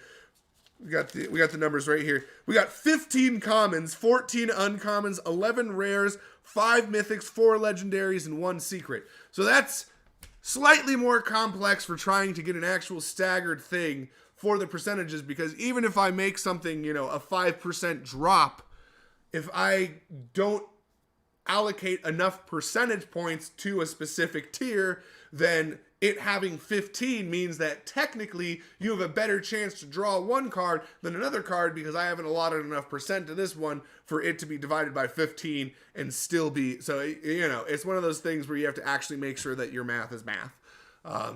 We got the numbers right here. We got 15 commons, 14 uncommons, 11 rares, 5 mythics, 4 legendaries, and 1 secret. So that's slightly more complex for trying to get an actual staggered thing for the percentages, because even if I make something, a 5% drop, if I don't allocate enough percentage points to a specific tier, then it having 15 means that technically you have a better chance to draw one card than another card, because I haven't allotted enough percent to this one for it to be divided by 15 and still be, so, it's one of those things where you have to actually make sure that your math is math.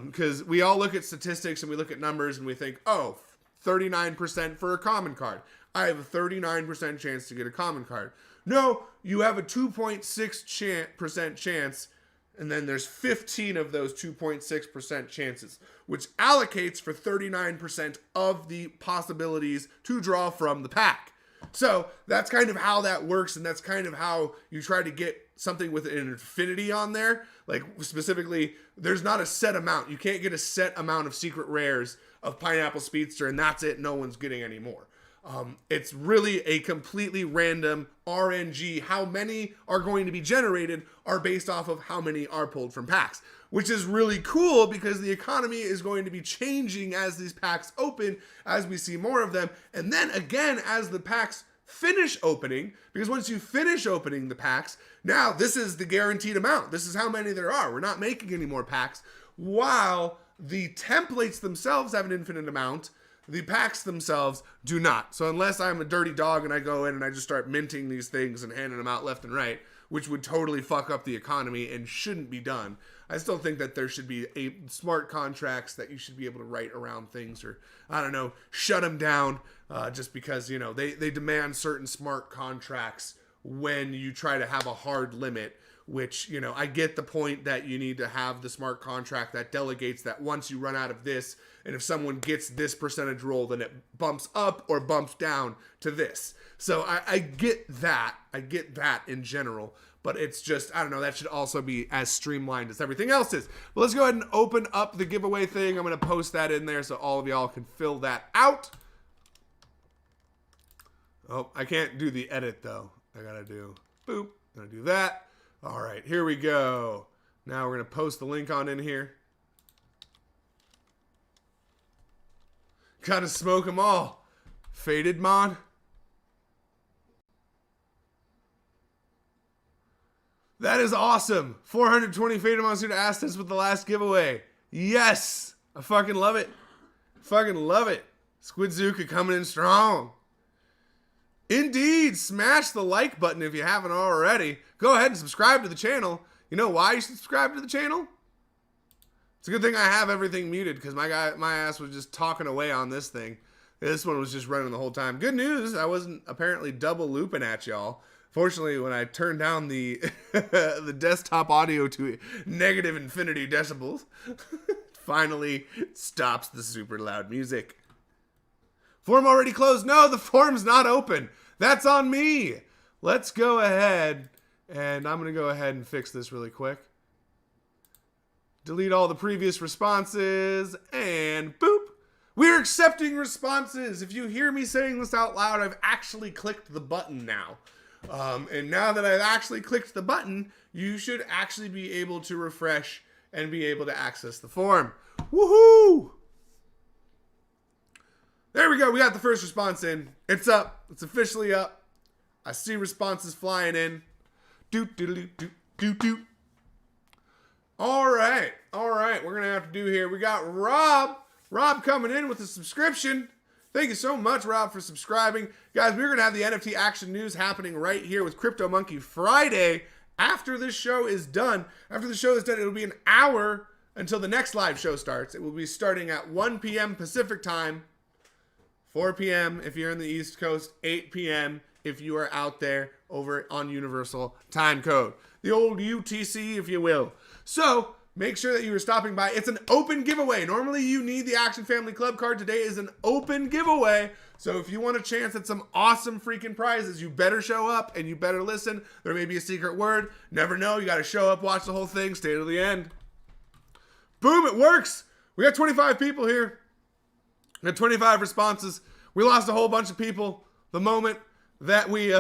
Because we all look at statistics and we look at numbers and we think, 39% for a common card. I have a 39% chance to get a common card. No, you have a 2.6% chance, and then there's 15 of those 2.6% chances, which allocates for 39% of the possibilities to draw from the pack. So that's kind of how that works, and that's kind of how you try to get something with an infinity on there. Like, specifically, there's not a set amount. You can't get a set amount of secret rares of Pineapple Speedster, and that's it. No one's getting any more. It's really a completely random RNG. How many are going to be generated are based off of how many are pulled from packs, which is really cool because the economy is going to be changing as these packs open, as we see more of them. And then again, as the packs finish opening, because once you finish opening the packs, now this is the guaranteed amount. This is how many there are. We're not making any more packs, while the templates themselves have an infinite amount. The packs themselves do not. So unless I'm a dirty dog and I go in and I just start minting these things and handing them out left and right, which would totally fuck up the economy and shouldn't be done, I still think that there should be smart contracts that you should be able to write around things, or, I don't know, shut them down just because, they demand certain smart contracts when you try to have a hard limit, which, I get the point that you need to have the smart contract that delegates that once you run out of this, and if someone gets this percentage roll, then it bumps up or bumps down to this. So I get that. I get that in general. But it's just, I don't know, that should also be as streamlined as everything else is. But let's go ahead and open up the giveaway thing. I'm going to post that in there so all of y'all can fill that out. Oh, I can't do the edit, though. I got to do, boop, I'm going to do that. All right, here we go. Now we're going to post the link on in here. Gotta smoke them all. Faded Mon. That is awesome. 420 Faded Monsuta Aztecs with the last giveaway. Yes. I fucking love it. Fucking love it. Squidzuka coming in strong. Indeed. Smash the like button if you haven't already. Go ahead and subscribe to the channel. You know why you should subscribe to the channel? It's a good thing I have everything muted, because my ass was just talking away on this thing. This one was just running the whole time. Good news, I wasn't apparently double looping at y'all. Fortunately, when I turned down the the desktop audio to negative infinity decibels, finally stops the super loud music. Form already closed. No, the form's not open. That's on me. Let's go ahead, and I'm going to go ahead and fix this really quick. Delete all the previous responses, and boop. We're accepting responses. If you hear me saying this out loud, I've actually clicked the button now. And now that I've actually clicked the button, you should actually be able to refresh and be able to access the form. Woohoo! There we go. We got the first response in. It's up. It's officially up. I see responses flying in. Doot, doot, doot, doot, doot, doot. All right. All right. We're going to have to do here. We got Rob Rob coming in with a subscription. Thank you so much, Rob, for subscribing. Guys, we're going to have the NFT Action News happening right here with Crypto Monkey Friday after this show is done. After the show is done, it'll be an hour until the next live show starts. It will be starting at 1 p.m. Pacific time, 4 p.m. if you're in the East Coast, 8 p.m. if you are out there over on Universal Time Code. The old UTC, if you will. So, make sure that you are stopping by. It's an open giveaway. Normally, you need the Action Family Club card. Today is an open giveaway. So, if you want a chance at some awesome freaking prizes, you better show up and you better listen. There may be a secret word. Never know. You got to show up, watch the whole thing, stay to the end. Boom, it works. We got 25 people here. We had 25 responses. We lost a whole bunch of people the moment that we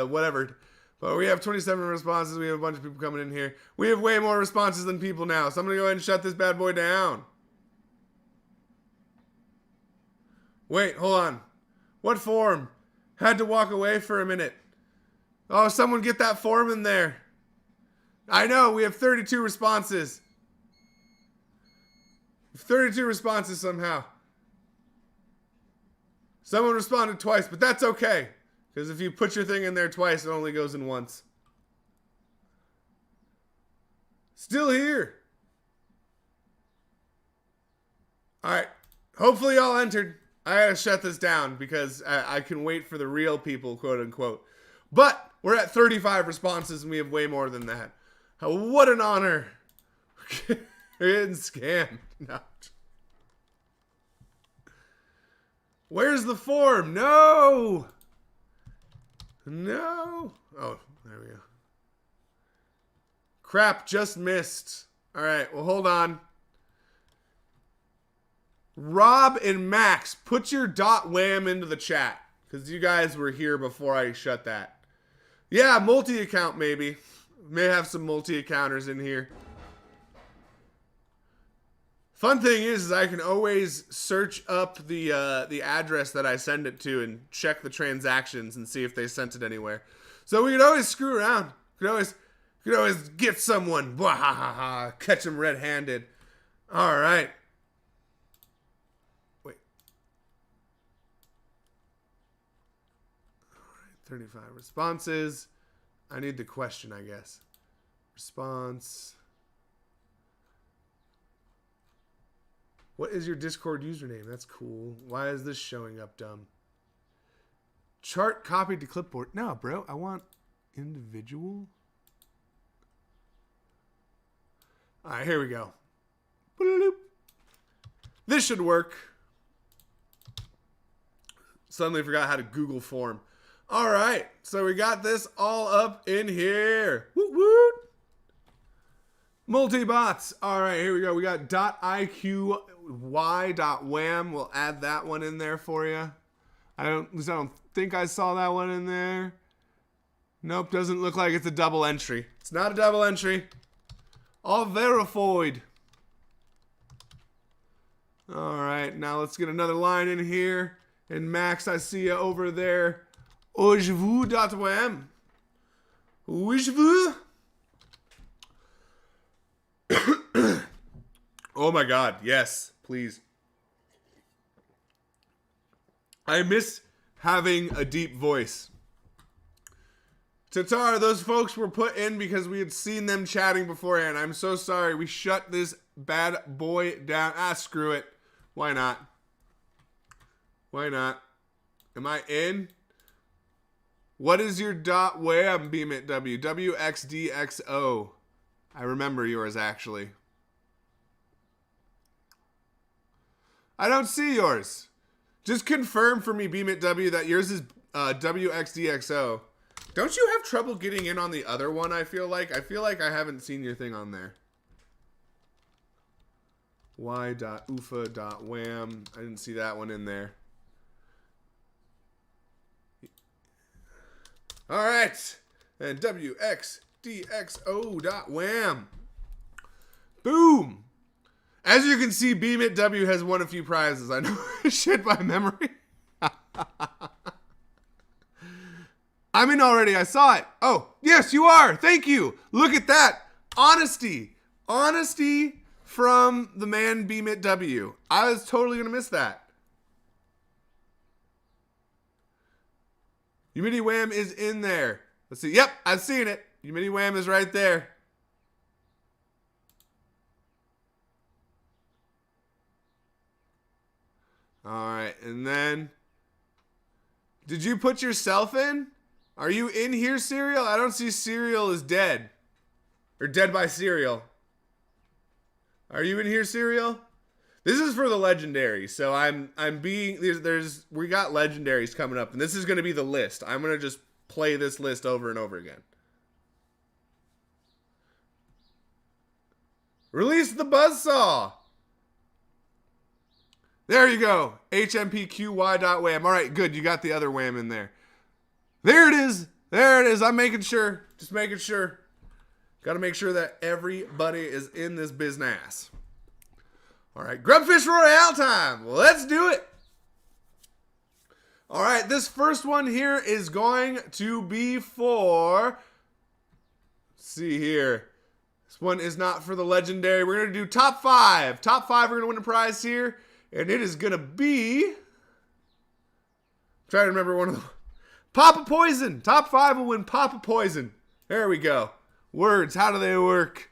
whatever. But we have 27 responses. We have a bunch of people coming in here. We have way more responses than people now. So I'm going to go ahead and shut this bad boy down. Wait, hold on. What form? Had to walk away for a minute. Oh, someone get that form in there. I know, we have 32 responses. 32 responses somehow. Someone responded twice, but that's okay. Because if you put your thing in there twice, it only goes in once. Still here. Alright. Hopefully y'all entered. I gotta shut this down because I can wait for the real people, quote unquote. But we're at 35 responses and we have way more than that. What an honor. We're getting scammed. No. Where's the form? No. No. Oh, there we go. Crap, just missed. All right, well, hold on. Rob and Max, put your .wham into the chat because you guys were here before I shut that. Yeah, multi-account maybe. May have some multi-accounters in here. Fun thing is I can always search up the address that I send it to and check the transactions and see if they sent it anywhere. So we could always screw around. Could always get someone. Blah, ha, ha, ha, catch them red-handed. All right. Wait. All right, 35 responses. I need the question, I guess. Response. What is your Discord username? That's cool. Why is this showing up dumb? Chart copied to clipboard. No, bro. I want individual. All right, here we go. This should work. Suddenly forgot how to Google form. All right, so we got this all up in here. Woot woot. Multi-bots. All right, here we go. We got .iqy.wham. We'll add that one in there for you. I don't think I saw that one in there. Nope, doesn't look like it's a double entry. It's not a double entry. All verified. All right, now let's get another line in here. And Max, I see you over there. Ojvu.wham. Ojvu. Oh my God, yes, please. I miss having a deep voice. Tatar, those folks were put in because we had seen them chatting beforehand. I'm so sorry. We shut this bad boy down. Ah, screw it. Why not? Why not? Am I in? What is your .wham, Beam It W? WXDXO. I remember yours, actually. I don't see yours. Just confirm for me, Beam It W, that yours is WXDXO. Don't you have trouble getting in on the other one, I feel like? I feel like I haven't seen your thing on there. Y.ufa.wham. I didn't see that one in there. All right. And WXDXO.wham. Boom. As you can see, Beam It W has won a few prizes. I know shit by memory. I'm in already. I saw it. Oh, yes, you are. Thank you. Look at that. Honesty. Honesty from the man Beam It W. I was totally going to miss that. Humidity Wham is in there. Let's see. Yep, I've seen it. Humidity Wham is right there. All right, and then, did you put yourself in? Are you in here, Serial? I don't see Serial as dead. Or dead by Serial. Are you in here, Serial? This is for the legendary, so I'm being, we got legendaries coming up, and this is going to be the list. I'm going to just play this list over and over again. Release the buzzsaw. There you go. HMPQY.wham. All right, good. You got the other wham in there. There it is. There it is. I'm making sure. Just making sure. Got to make sure that everybody is in this business. All right, Grubfish Royale time. Let's do it. All right, this first one here is going to be for, let's see here. This one is not for the legendary. We're going to do top 5. Top 5, we're going to win a prize here. And it is going to be, I'm trying to remember one of the, Papa Poison. Top 5 will win Papa Poison. There we go. Words, how do they work?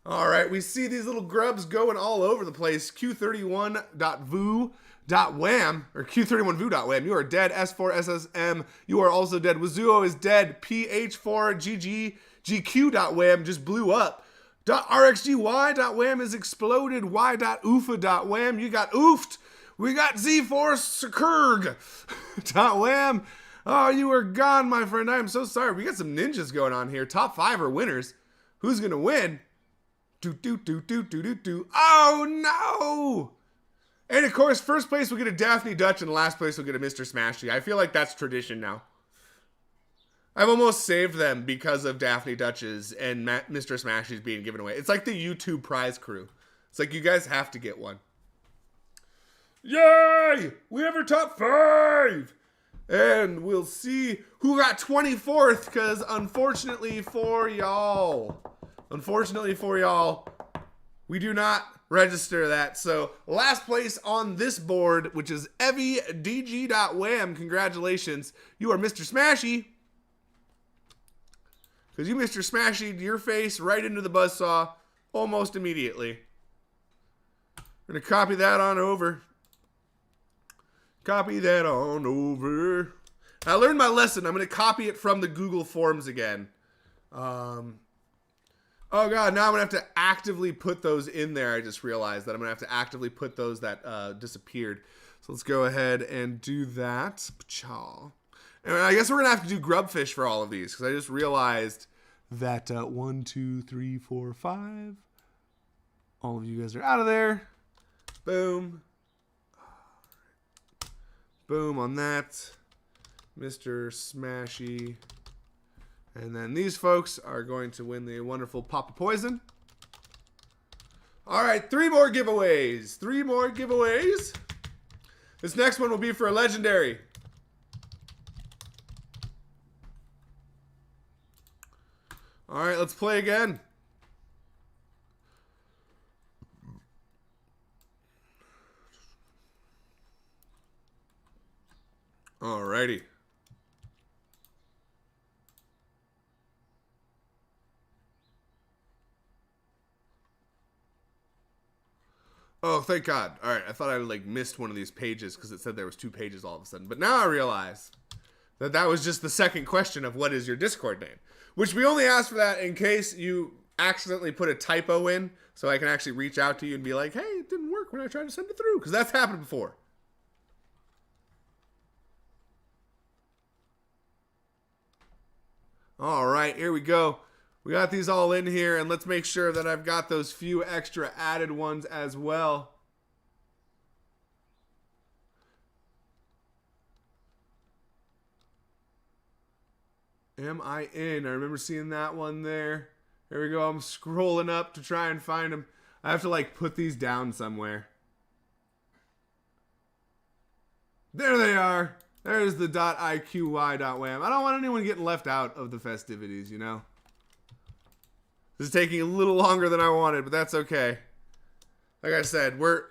All right, we see these little grubs going all over the place. Q31.vu.wham, or Q31vu.wham. You are dead. S4SSM, you are also dead. Wazuo is dead. PH4GGGQ.wham just blew up. .rxgy.wham is exploded. Y.ufa.wham, you got oofed. We got Z4Kurg.wham. Oh, you are gone, my friend. I am so sorry. We got some ninjas going on here. Top 5 are winners. Who's going to win? Oh, no. And, of course, first place will get a Daphne Dutch, and last place will get a Mr. Smashy. I feel like that's tradition now. I've almost saved them because of Daphne Dutch's and Mr. Smashy's being given away. It's like the YouTube prize crew. It's like you guys have to get one. Yay! We have our top 5! And we'll see who got 24th, because unfortunately for y'all, we do not register that. So last place on this board, which is EvyDG.wham, congratulations. You are Mr. Smashy. Because you Mr. Smashy your face right into the buzzsaw almost immediately. We're going to copy that on over. Copy that on over. I learned my lesson. I'm going to copy it from the Google Forms again. Oh, God. Now I'm going to have to actively put those in there. I just realized that I'm going to have to actively put those that disappeared. So let's go ahead and do that. And I guess we're going to have to do Grubfish for all of these, because I just realized that 1, 2, 3, 4, 5. All of you guys are out of there. Boom. Boom on that. Mr. Smashy. And then these folks are going to win the wonderful Papa Poison. All right, 3 more giveaways. 3 more giveaways. This next one will be for a legendary. All right, let's play again. Alrighty. Oh, thank God. All right, I thought I like missed one of these pages because it said there was 2 pages all of a sudden. But now I realize that that was just the second question of what is your Discord name. Which we only asked for that in case you accidentally put a typo in, so I can actually reach out to you and be like, hey, it didn't work when I tried to send it through. Because that's happened before. All right, here we go. We got these all in here, and let's make sure that I've got those few extra added ones as well. Am I in? I remember seeing that one there. Here we go. I'm scrolling up to try and find them. I have to like put these down somewhere. There they are. There's the .iqy.wham. I don't want anyone getting left out of the festivities, you know. This is taking a little longer than I wanted, but that's okay. Like I said, we're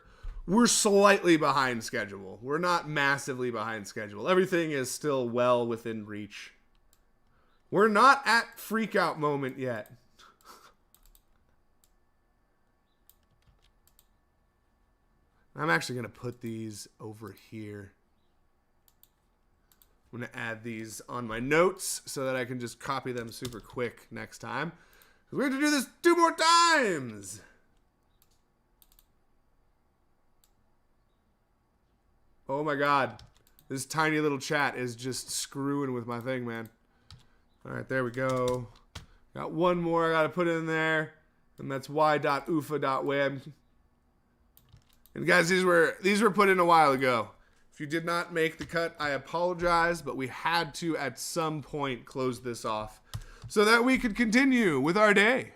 slightly behind schedule. We're not massively behind schedule. Everything is still well within reach. We're not at freak out moment yet. I'm actually going to put these over here. I'm going to add these on my notes so that I can just copy them super quick next time. We have to do this 2 more times. Oh my God. This tiny little chat is just screwing with my thing, man. All right, there we go. Got one more I got to put in there. And that's y.ufa.web. And guys, these were put in a while ago. If you did not make the cut, I apologize, but we had to at some point close this off so that we could continue with our day.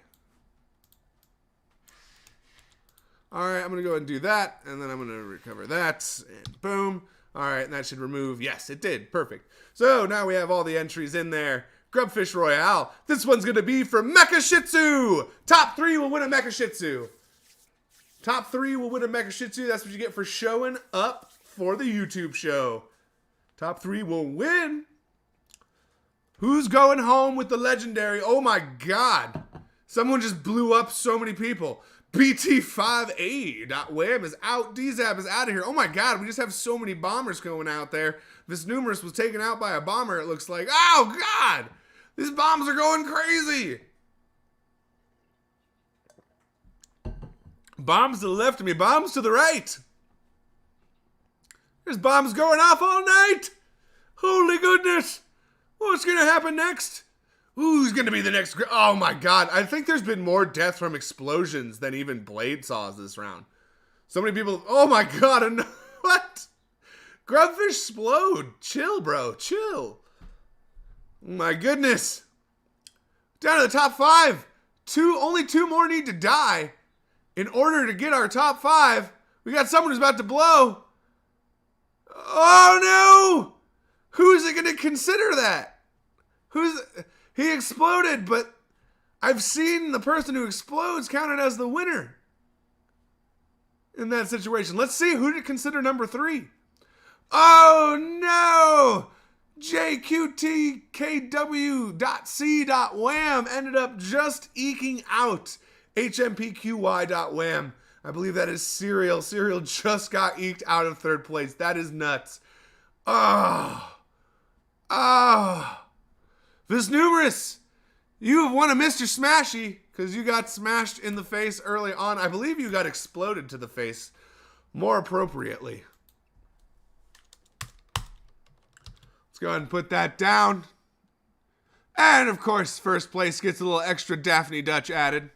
All right, I'm going to go ahead and do that, and then I'm going to recover that, and boom. All right, and that should remove. Yes, it did. Perfect. So now we have all the entries in there. Grubfish Royale. This one's going to be from Mekkashitsu. Top 3 will win a Mekkashitsu. Top 3 will win a Mekkashitsu. That's what you get for showing up for the YouTube show. Top 3 will win. Who's going home with the legendary? Oh my God. Someone just blew up so many people. BT5A.wham is out. DZAB is out of here. Oh my God, we just have so many bombers going out there. This numerous was taken out by a bomber, it looks like. Oh God, these bombs are going crazy. Bombs to the left of me, bombs to the right. There's bombs going off all night. Holy goodness. What's going to happen next? Who's going to be the next? Oh my God. I think there's been more death from explosions than even blade saws this round. So many people. Oh my God. What? Grubfish explode. Chill, bro. Chill. My goodness. Down to the top 5. Only 2 more need to die in order to get our top 5. We got someone who's about to blow. Oh no. Who's it going to consider that? He exploded, but I've seen the person who explodes counted as the winner in that situation. Let's see who to consider number 3. Oh no! JQTKW.C.Wham ended up just eking out HMPQY.Wham. I believe that is Serial. Serial just got eked out of 3rd place. That is nuts. This numerous, you have won a Mr. Smashy because you got smashed in the face early on. I believe you got exploded to the face more appropriately. Let's go ahead and put that down. And of course, 1st place gets a little extra Daphne Dutch added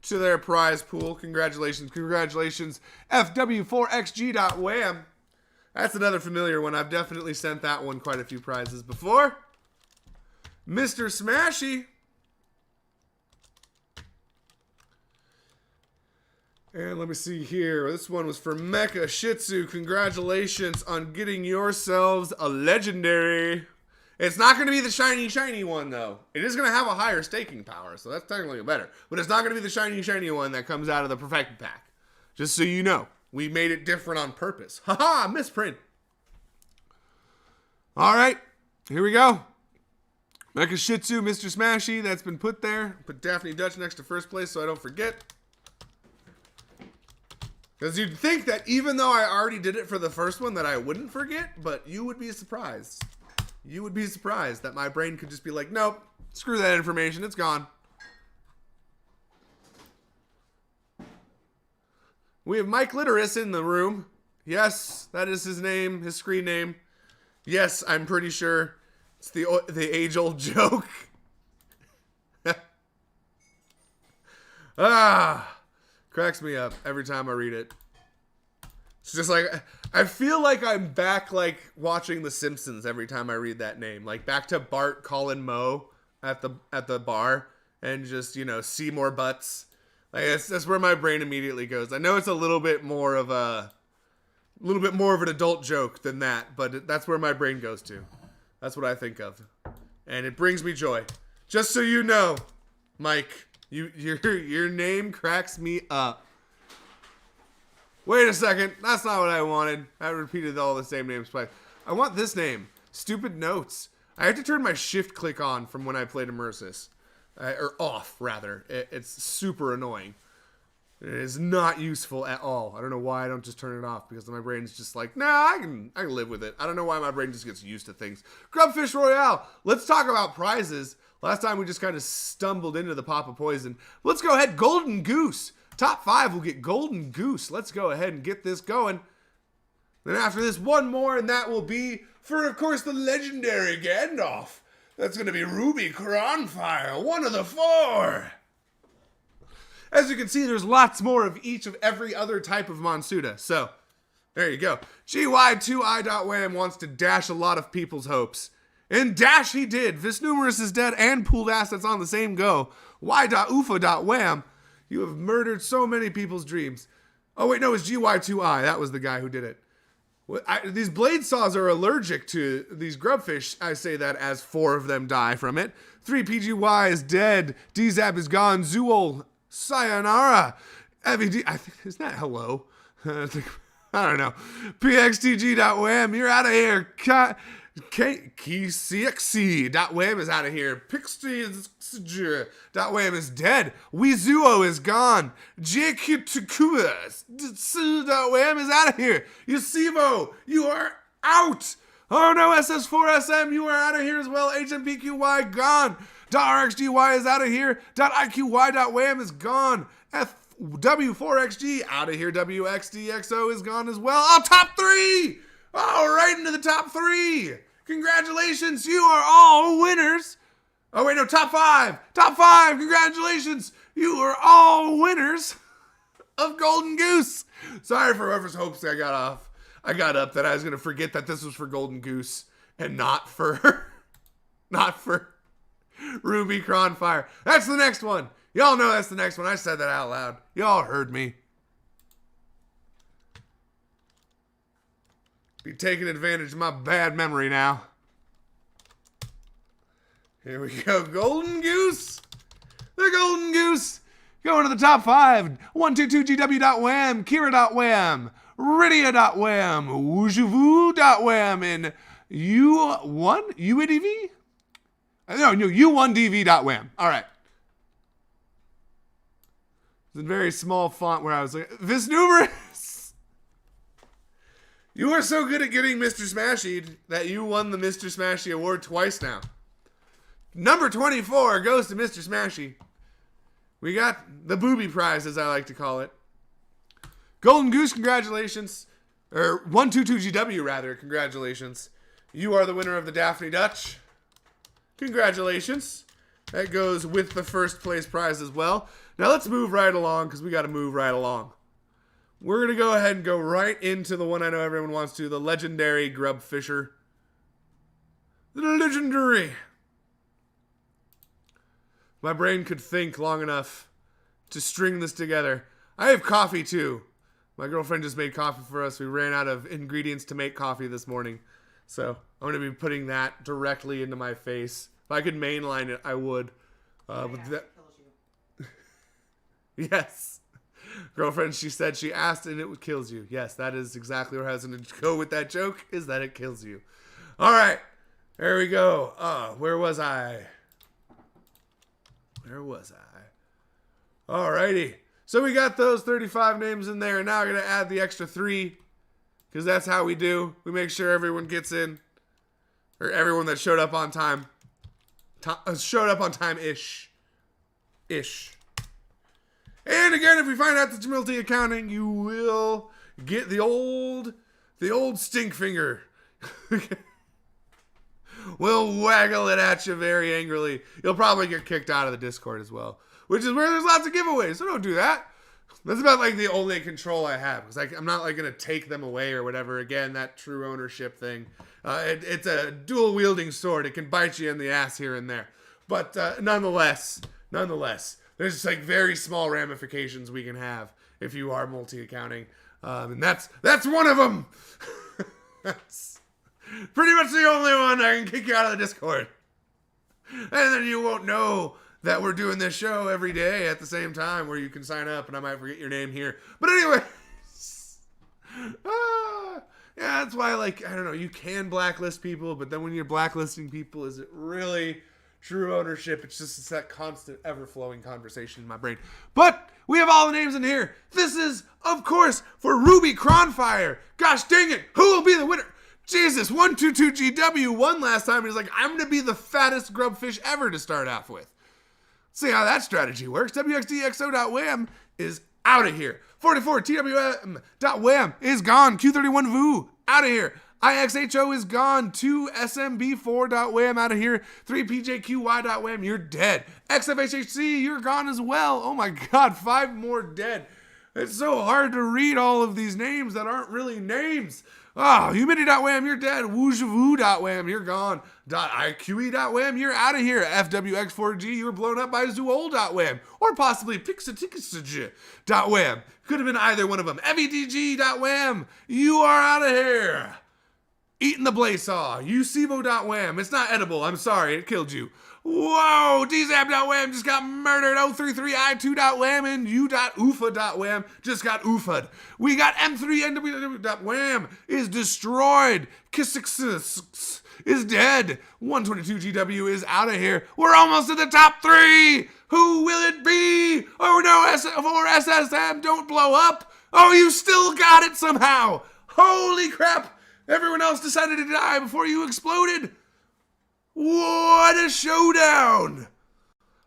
to their prize pool. Congratulations, congratulations. FW4XG.Wham. That's another familiar one. I've definitely sent that one quite a few prizes before. Mr. Smashy. And let me see here. This one was for Mekkashitsu. Congratulations on getting yourselves a legendary. It's not going to be the shiny one, though. It is going to have a higher staking power, so that's technically better. But it's not going to be the shiny one that comes out of the perfected pack. Just so you know. We made it different on purpose. Haha, misprint. All right, here we go. Mekkashitsu, Mr. Smashy, that's been put there. Put Daphne Dutch next to 1st place so I don't forget. Because you'd think that even though I already did it for the first one that I wouldn't forget, but you would be surprised. You would be surprised that my brain could just be like, nope, screw that information, it's gone. We have Mike Litteris in the room. Yes, that is his name, his screen name. Yes, I'm pretty sure it's the age-old joke. Cracks me up every time I read it. It's just like, I feel like I'm back like watching The Simpsons every time I read that name. Like back to Bart calling Moe at the bar and just, you know, see more butts. Like that's where my brain immediately goes. I know it's a little bit more of an adult joke than that, but that's where my brain goes to. That's what I think of. And it brings me joy. Just so you know, Mike, your name cracks me up. Wait a second. That's not what I wanted. I repeated all the same names twice. I want this name. Stupid Notes. I have to turn my shift click on from when I played Immersis. Or off, rather. It's super annoying. It is not useful at all. I don't know why I don't just turn it off, because my brain's just like, nah, I can live with it. I don't know why my brain just gets used to things. Grubfish Royale. Let's talk about prizes. Last time we just kind of stumbled into the Pop of Poison. Let's go ahead. Golden Goose. Top 5 will get Golden Goose. Let's go ahead and get this going. Then after this, one more, and that will be for, of course, the legendary Gandalf. That's going to be Ruby Cronfire, one of the 4. As you can see, there's lots more of each of every other type of Monsuta. So, there you go. GY2I.Wham wants to dash a lot of people's hopes. And dash he did. Visnumerous is dead and pooled assets on the same go. Y.UFA.Wham. You have murdered so many people's dreams. Oh, wait, no, it's GY2I. That was the guy who did it. These blade saws are allergic to these grubfish. I say that as 4 of them die from it. 3PGY is dead. DZAP is gone. Zool, sayonara. FED, isn't that hello? I don't know. PXTG.Wham, you're out of here. KCXC.Wham is out of here. Pixty.Wham is dead. Wizuo is gone. JQ.Wham is out of here. Yasivo, you are out. Oh no, SS4SM, you are out of here as well. HMPQY gone. .RXGY is out of here. .IQY.Wham is gone. FW4XG out of here. WXDXO is gone as well. Oh, top 3. Oh, right into the top 3. Congratulations, you are all winners. Oh, wait, no, top 5. Top 5, congratulations. You are all winners of Golden Goose. Sorry for whoever's hopes I got up that I was going to forget that this was for Golden Goose and not for Ruby Cronfire. That's the next one. Y'all know that's the next one. I said that out loud. Y'all heard me. Be taking advantage of my bad memory now. Here we go. Golden Goose. The Golden Goose. Going to the top 5. 122GW.Wham. Kira.Wham. Rydia.Wham. Wujuvu.Wham. And U1? UADV? No, U1DV.Wham. All right. It's a very small font where I was like, Visnumerous. You are so good at getting Mr. Smashy that you won the Mr. Smashy award twice now. Number 24 goes to Mr. Smashy. We got the booby prize, as I like to call it. Golden Goose, congratulations. Or 122GW, rather, congratulations. You are the winner of the Daphne Dutch. Congratulations. That goes with the first place prize as well. Now let's move right along, because we got to move right along. We're going to go ahead and go right into the one I know everyone wants to, the legendary Grubfisher. The legendary. My brain could think long enough to string this together. I have coffee too. My girlfriend just made coffee for us. We ran out of ingredients to make coffee this morning. So I'm going to be putting that directly into my face. If I could mainline it, I would. Yes. Girlfriend, she said she asked and it kills you. Yes, that is exactly where I was going to go with that joke, is that it kills you. All right. There we go. Where was I? Alrighty. So we got those 35 names in there. And now we're going to add the extra 3. Because that's how we do. We make sure everyone gets in. Or everyone that showed up on time. Showed up on time-ish. And again, if we find out that you're multi-accounting, you will get the old stink finger. We'll waggle it at you very angrily. You'll probably get kicked out of the Discord as well, which is where there's lots of giveaways, so don't do that. That's about like the only control I have, because I'm not like going to take them away or whatever. Again, that true ownership thing. It's a dual-wielding sword. It can bite you in the ass here and there. But nonetheless, there's just like very small ramifications we can have if you are multi-accounting. And that's one of them. That's pretty much the only one that can kick you out of the Discord. And then you won't know that we're doing this show every day at the same time where you can sign up and I might forget your name here. But anyway, Yeah, that's why, like, I don't know, you can blacklist people, but then when you're blacklisting people, is it really true ownership? It's that constant, ever-flowing conversation in my brain. But we have all the names in here. This is, of course, for Ruby Cronfire. Gosh dang it, who will be the winner? Jesus, 122GW won last time. He's like, I'm going to be the fattest grubfish ever to start off with. See how that strategy works. WXDXO.wham is out of here. 44 TWM.wham is gone. Q31 Vu out of here. IXHO is gone. 2 SMB4.wham out of here. 3 PJQY.wham, you're dead. XFHHC, you're gone as well. Oh my God, 5 more dead. It's so hard to read all of these names that aren't really names. Oh, Humidity.wham, you're dead. Woojavoo.wham, you're gone. .iqe.wham, you're out of here. FWX4G, you were blown up by Zool.wham. Or possibly Pixatikisj.wham. Could have been either one of them. EVDG.wham, you are out of here. Eating the Blazesaw. Usibo.wham, it's not edible, I'm sorry, it killed you. Whoa, DZAB.wham just got murdered. 033I2.wham and U.UFA.wham just got oofa'd. We got M3NWW.wham is destroyed. Kissix is dead. 122GW is out of here. We're almost to the top 3. Who will it be? Oh no, SSM, don't blow up. Oh, you still got it somehow. Holy crap. Everyone else decided to die before you exploded. What a showdown!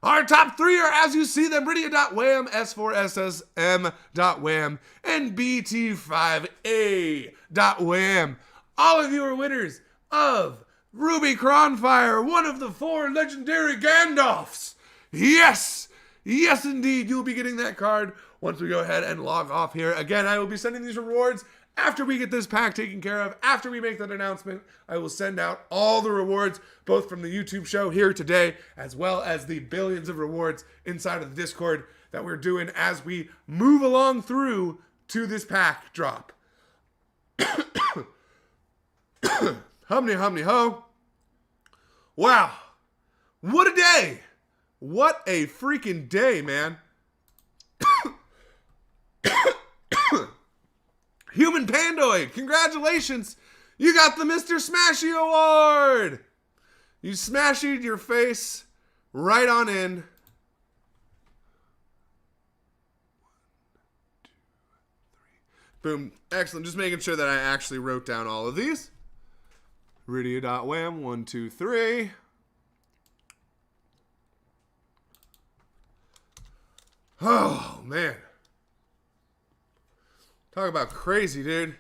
Our top 3 are, as you see them, Meridia.wham, S4SSM.wham, and BT5A.wham. All of you are winners of Ruby Cronfire, one of the 4 legendary Gandalfs. Yes! Yes, indeed. You'll be getting that card once we go ahead and log off here. Again, I will be sending these rewards after we get this pack taken care of. After we make that announcement, I will send out all the rewards, both from the YouTube show here today, as well as the billions of rewards inside of the Discord that we're doing as we move along through to this pack drop. Humny ho. Wow. What a day. What a freaking day, man. Human Pandoid, congratulations. You got the Mr. Smashy Award. You smashed your face right on in. 1, 2, 3. Boom. Excellent. Just making sure that I actually wrote down all of these. Meridia.wham, 1, 2, 3. Oh, man. Talk about crazy, dude.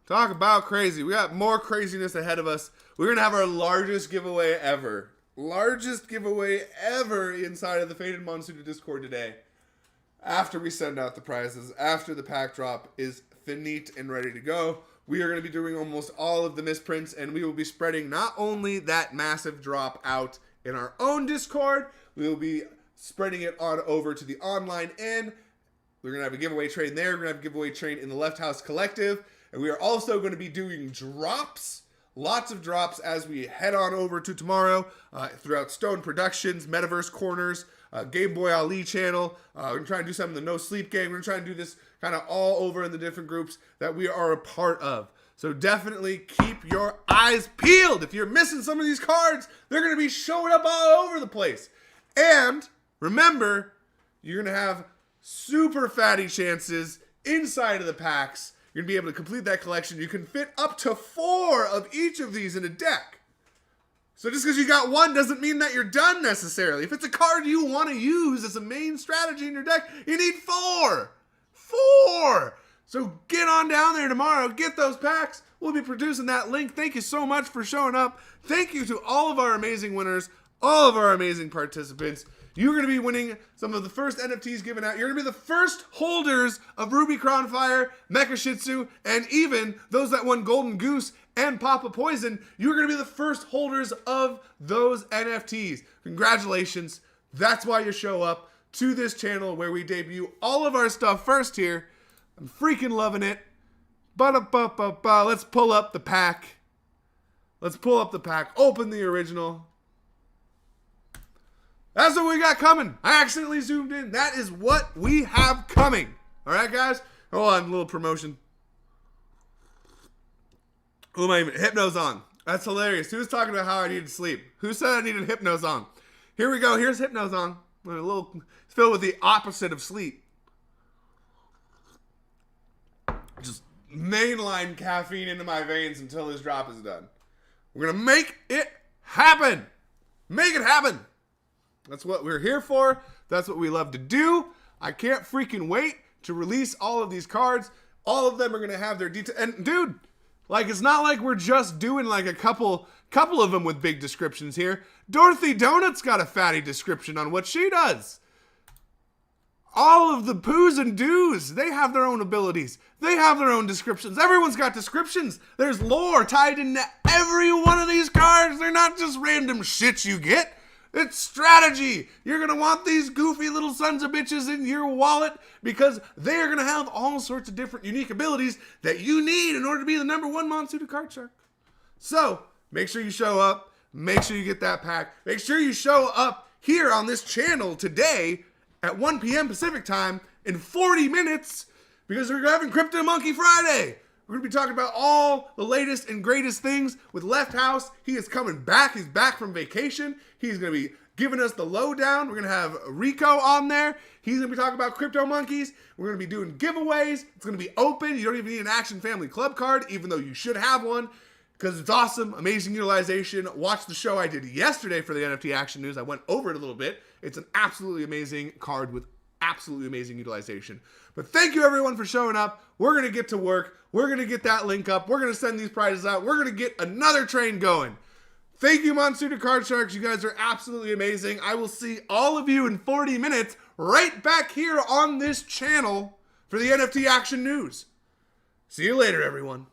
Talk about crazy. We got more craziness ahead of us. We're going to have our largest giveaway ever. Largest giveaway ever inside of the Faded Monsuta Discord today. After we send out the prizes, after the pack drop is finite and ready to go, we are going to be doing almost all of the misprints, and we will be spreading not only that massive drop out in our own Discord, we will be spreading it on over to the online end. We're going to have a giveaway train there. We're going to have a giveaway train in the Left House Collective. And we are also going to be doing drops. Lots of drops as we head on over to tomorrow throughout Stone Productions, Metaverse Corners, Game Boy Ali channel. We're going to try and do some of the No Sleep Game. We're going to try and do this kind of all over in the different groups that we are a part of. So definitely keep your eyes peeled. If you're missing some of these cards, they're going to be showing up all over the place. And remember, you're going to have super fatty chances inside of the packs. You're going to be able to complete that collection. You can fit up to 4 of each of these in a deck. So just because you got 1 doesn't mean that you're done necessarily. If it's a card you want to use as a main strategy in your deck, you need 4. 4! So get on down there tomorrow. Get those packs. We'll be producing that link. Thank you so much for showing up. Thank you to all of our amazing winners, all of our amazing participants. You're going to be winning some of the first NFTs given out. You're going to be the first holders of Ruby Cronfire, Mekkashitsu, and even those that won Golden Goose and Papa Poison. You're going to be the first holders of those NFTs. Congratulations. That's why you show up to this channel where we debut all of our stuff first here. I'm freaking loving it. Let's pull up the pack. Let's pull up the pack. Open the original. That's what we got coming. I accidentally zoomed in. That is what we have coming. All right, guys? Hold on, a little promotion. Who am I even? Hypno's on. That's hilarious. Who was talking about how I needed sleep? Who said I needed Hypno's on? Here we go. Here's Hypno's on. It's filled with the opposite of sleep. Just mainline caffeine into my veins until this drop is done. We're going to make it happen. Make it happen. That's what we're here for. That's what we love to do. I can't freaking wait to release all of these cards. All of them are going to have their detail. And dude, like, it's not like we're just doing like a couple of them with big descriptions here. Dorothy Donut's got a fatty description on what she does. All of the poos and doos, they have their own abilities. They have their own descriptions. Everyone's got descriptions. There's lore tied into every one of these cards. They're not just random shit you get. It's strategy. You're going to want these goofy little sons of bitches in your wallet because they are going to have all sorts of different unique abilities that you need in order to be the #1 Monsuta card shark. So, make sure you show up. Make sure you get that pack. Make sure you show up here on this channel today at 1 p.m. Pacific time in 40 minutes because we're having Crypto Monkey Friday. We're going to be talking about all the latest and greatest things with LeftHousr. He is coming back. He's back from vacation. He's going to be giving us the lowdown. We're going to have Rico on there. He's going to be talking about crypto monkeys. We're going to be doing giveaways. It's going to be open. You don't even need an Action Family Club card, even though you should have one because it's awesome. Amazing utilization. Watch the show I did yesterday for the NFT Action News. I went over it a little bit. It's an absolutely amazing card with absolutely amazing utilization. But thank you everyone for showing up. We're going to get to work. We're going to get that link up. We're going to send these prizes out. We're going to get another train going. Thank you, Monsuta Card Sharks. You guys are absolutely amazing. I will see all of you in 40 minutes right back here on this channel for the NFT Action News. See you later, everyone.